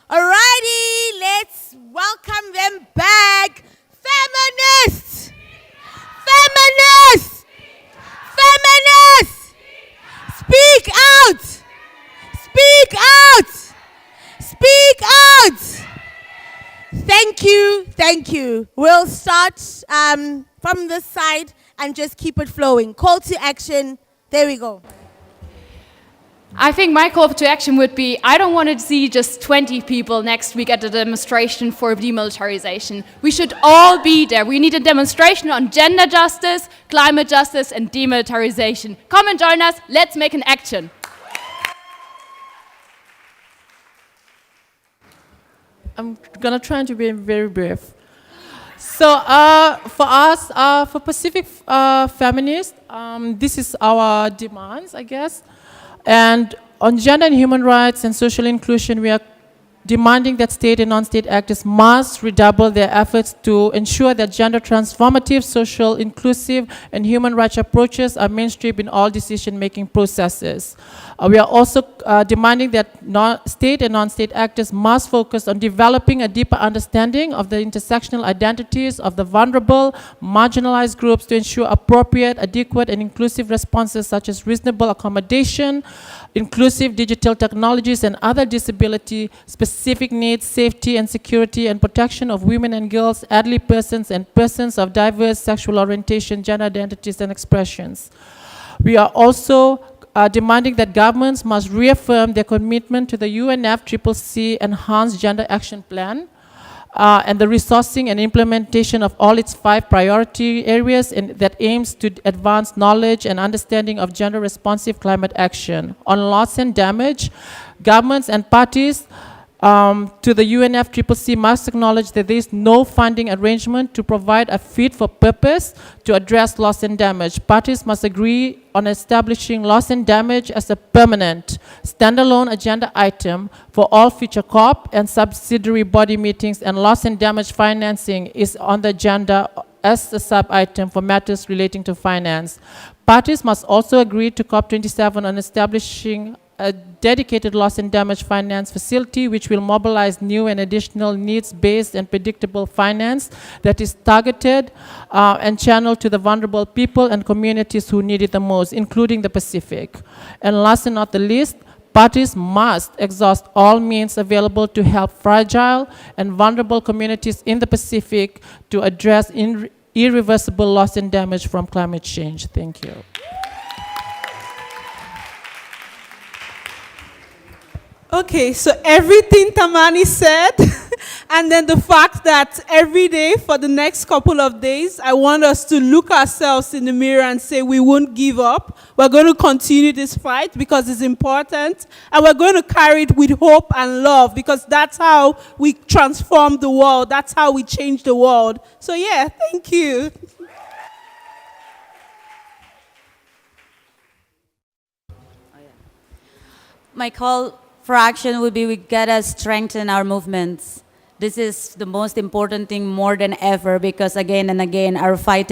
Speaker 1: Alrighty, let's welcome them back. Feminists! Feminists! Feminists! Speak out! Speak out! Speak out! Thank you, thank you. We'll start from this side and just keep it flowing. Call to action, there we go.
Speaker 6: I think my call to action would be, I don't want to see just 20 people next week at the demonstration for demilitarization. We should all be there. We need a demonstration on gender justice, climate justice, and demilitarization. Come and join us. Let's make an action.
Speaker 5: I'm gonna try to be very brief. So for us, for Pacific Feminists, this is our demands, I guess. And on gender and human rights and social inclusion, we are demanding that state and non-state actors must redouble their efforts to ensure that gender transformative, social, inclusive, and human rights approaches are mainstream in all decision-making processes. We are also demanding that state and non-state actors must focus on developing a deeper understanding of the intersectional identities of the vulnerable, marginalized groups to ensure appropriate, adequate, and inclusive responses such as reasonable accommodation, inclusive digital technologies, and other disability-specific needs, safety and security, and protection of women and girls, elderly persons, and persons of diverse sexual orientation, gender identities, and expressions. We are also demanding that governments must reaffirm their commitment to the UNFCCC Enhanced Gender Action Plan and the resourcing and implementation of all its 5 priority areas that aims to advance knowledge and understanding of gender-responsive climate action. On loss and damage, governments and parties to the UNFCCC must acknowledge that there is no funding arrangement to provide a fit for purpose to address loss and damage. Parties must agree on establishing loss and damage as a permanent, standalone agenda item for all future COP and subsidiary body meetings, and loss and damage financing is on the agenda as a sub-item for matters relating to finance. Parties must also agree to COP27 on establishing a dedicated loss and damage finance facility which will mobilize new and additional needs-based and predictable finance that is targeted and channeled to the vulnerable people and communities who need it the most, including the Pacific. And last and not the least, parties must exhaust all means available to help fragile and vulnerable communities in the Pacific to address irreversible loss and damage from climate change. Thank you.
Speaker 4: Okay, so everything Tamani said, and then the fact that every day for the next couple of days, I want us to look ourselves in the mirror and say we won't give up. We're going to continue this fight because it's important, and we're going to carry it with hope and love because that's how we transform the world. That's how we change the world. So yeah, thank you.
Speaker 9: My call for action would be we gotta strengthen our movements. This is the most important thing more than ever because again and again our fight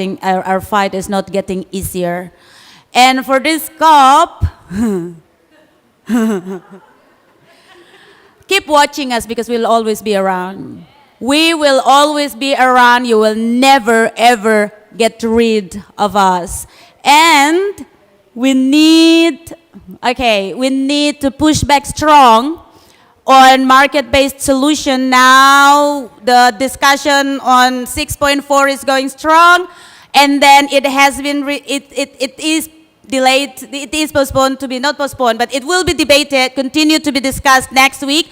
Speaker 9: is not getting easier. And for this COP, keep watching us because we'll always be around. We will always be around. You will never ever get rid of us. And we need to push back strong on market-based solution. Now the discussion on 6.4 is going strong, and then it has been it is delayed. It is postponed to be not postponed, but it will be debated, continue to be discussed next week.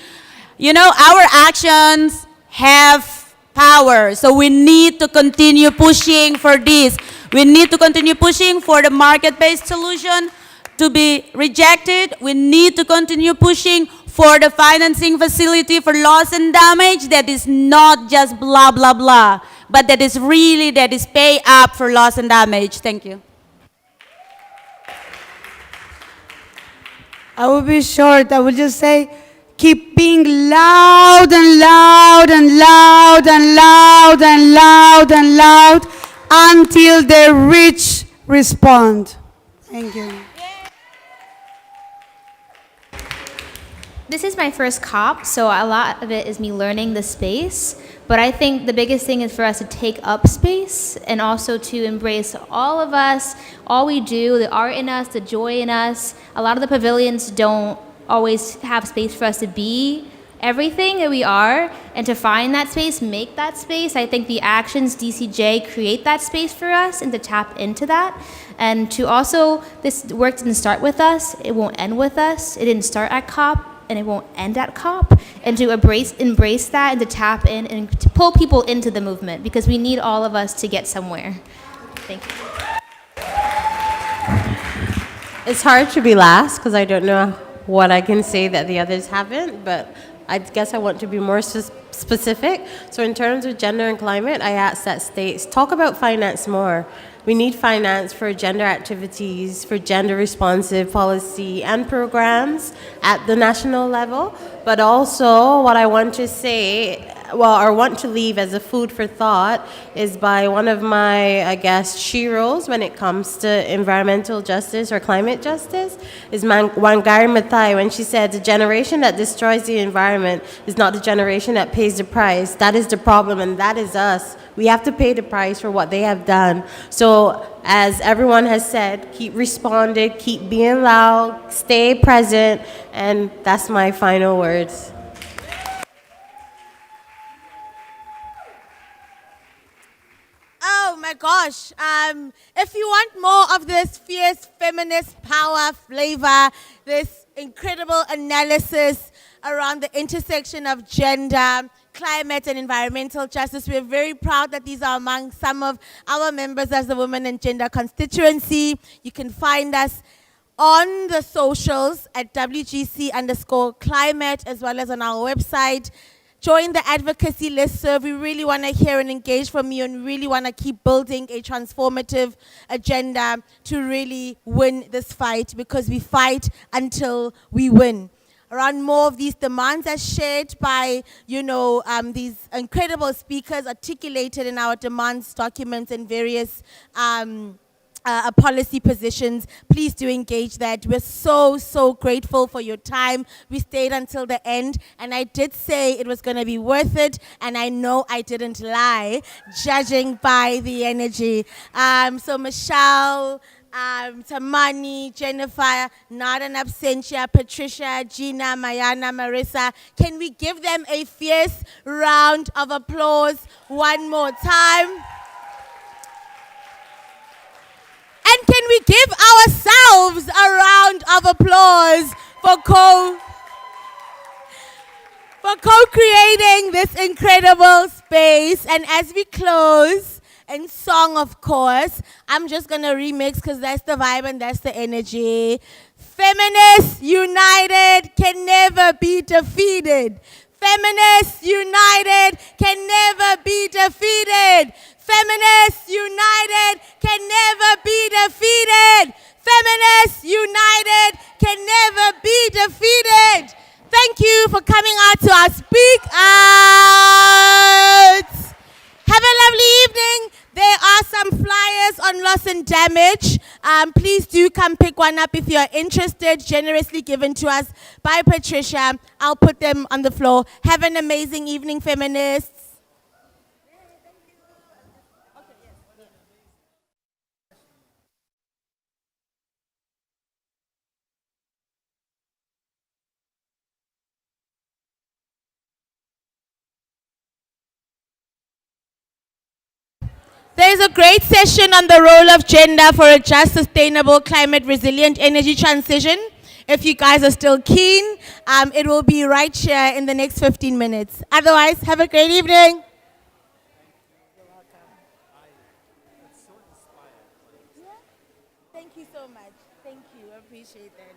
Speaker 9: You know, our actions have power, so we need to continue pushing for this. We need to continue pushing for the market-based solution to be rejected. We need to continue pushing for the financing facility for loss and damage that is not just blah, blah, blah, but that is pay up for loss and damage. Thank you.
Speaker 8: I will be short. I will just say, keep being loud and loud and loud and loud and loud and loud until the rich respond. Thank you.
Speaker 3: This is my first COP, so a lot of it is me learning the space. But I think the biggest thing is for us to take up space and also to embrace all of us, all we do, the art in us, the joy in us. A lot of the pavilions don't always have space for us to be everything that we are, and to find that space, make that space. I think the actions DCJ create that space for us and to tap into that. And to also, this work didn't start with us, it won't end with us. It didn't start at COP, and it won't end at COP, and to embrace that and to tap in and to pull people into the movement because we need all of us to get somewhere. Thank you.
Speaker 7: It's hard to be last because I don't know what I can say that the others haven't, but I guess I want to be more specific. So in terms of gender and climate, I asked that states talk about finance more. We need finance for gender activities, for gender responsive policy and programs at the national level. But also, what I want to say, or want to leave as a food for thought, is by one of my, I guess, sheroes when it comes to environmental justice or climate justice, is Wangari Maathai, when she said, the generation that destroys the environment is not the generation that pays the price. That is the problem, and that is us. We have to pay the price for what they have done. So, as everyone has said, keep responding, keep being loud, stay present, and that's my final words.
Speaker 1: Oh my gosh. If you want more of this fierce feminist power flavor, this incredible analysis around the intersection of gender, climate, and environmental justice, we're very proud that these are among some of our members as the Women and Gender Constituency. You can find us on the socials at WGC_climate, as well as on our website. Join the advocacy listserv. We really want to hear and engage from you, and really want to keep building a transformative agenda to really win this fight, because we fight until we win. Around more of these demands as shared by, these incredible speakers articulated in our demands documents and various policy positions. Please do engage that. We're so grateful for your time. We stayed until the end, and I did say it was going to be worth it, and I know I didn't lie, judging by the energy. So Michelle, Tamani, Jennifer, not an absentia, Patricia, Gina, Mayana, Marissa, can we give them a fierce round of applause one more time? And can we give ourselves a round of applause for co-creating this incredible space? And as we close, in song, of course, I'm just going to remix because that's the vibe and that's the energy. Feminists united can never be defeated. Feminists united can never be defeated. Feminists united can never be defeated. Feminists united can never be defeated. Thank you for coming out to our Speak Out. Have a lovely evening. There are some flyers on loss and damage. Please do come pick one up if you're interested. Generously given to us by Patricia. I'll put them on the floor. Have an amazing evening, feminists. There's a great session on the role of gender for a just, sustainable, climate resilient energy transition. If you guys are still keen, it will be right here in the next 15 minutes. Otherwise, have a great evening. Thank you so much. Thank you. I appreciate that.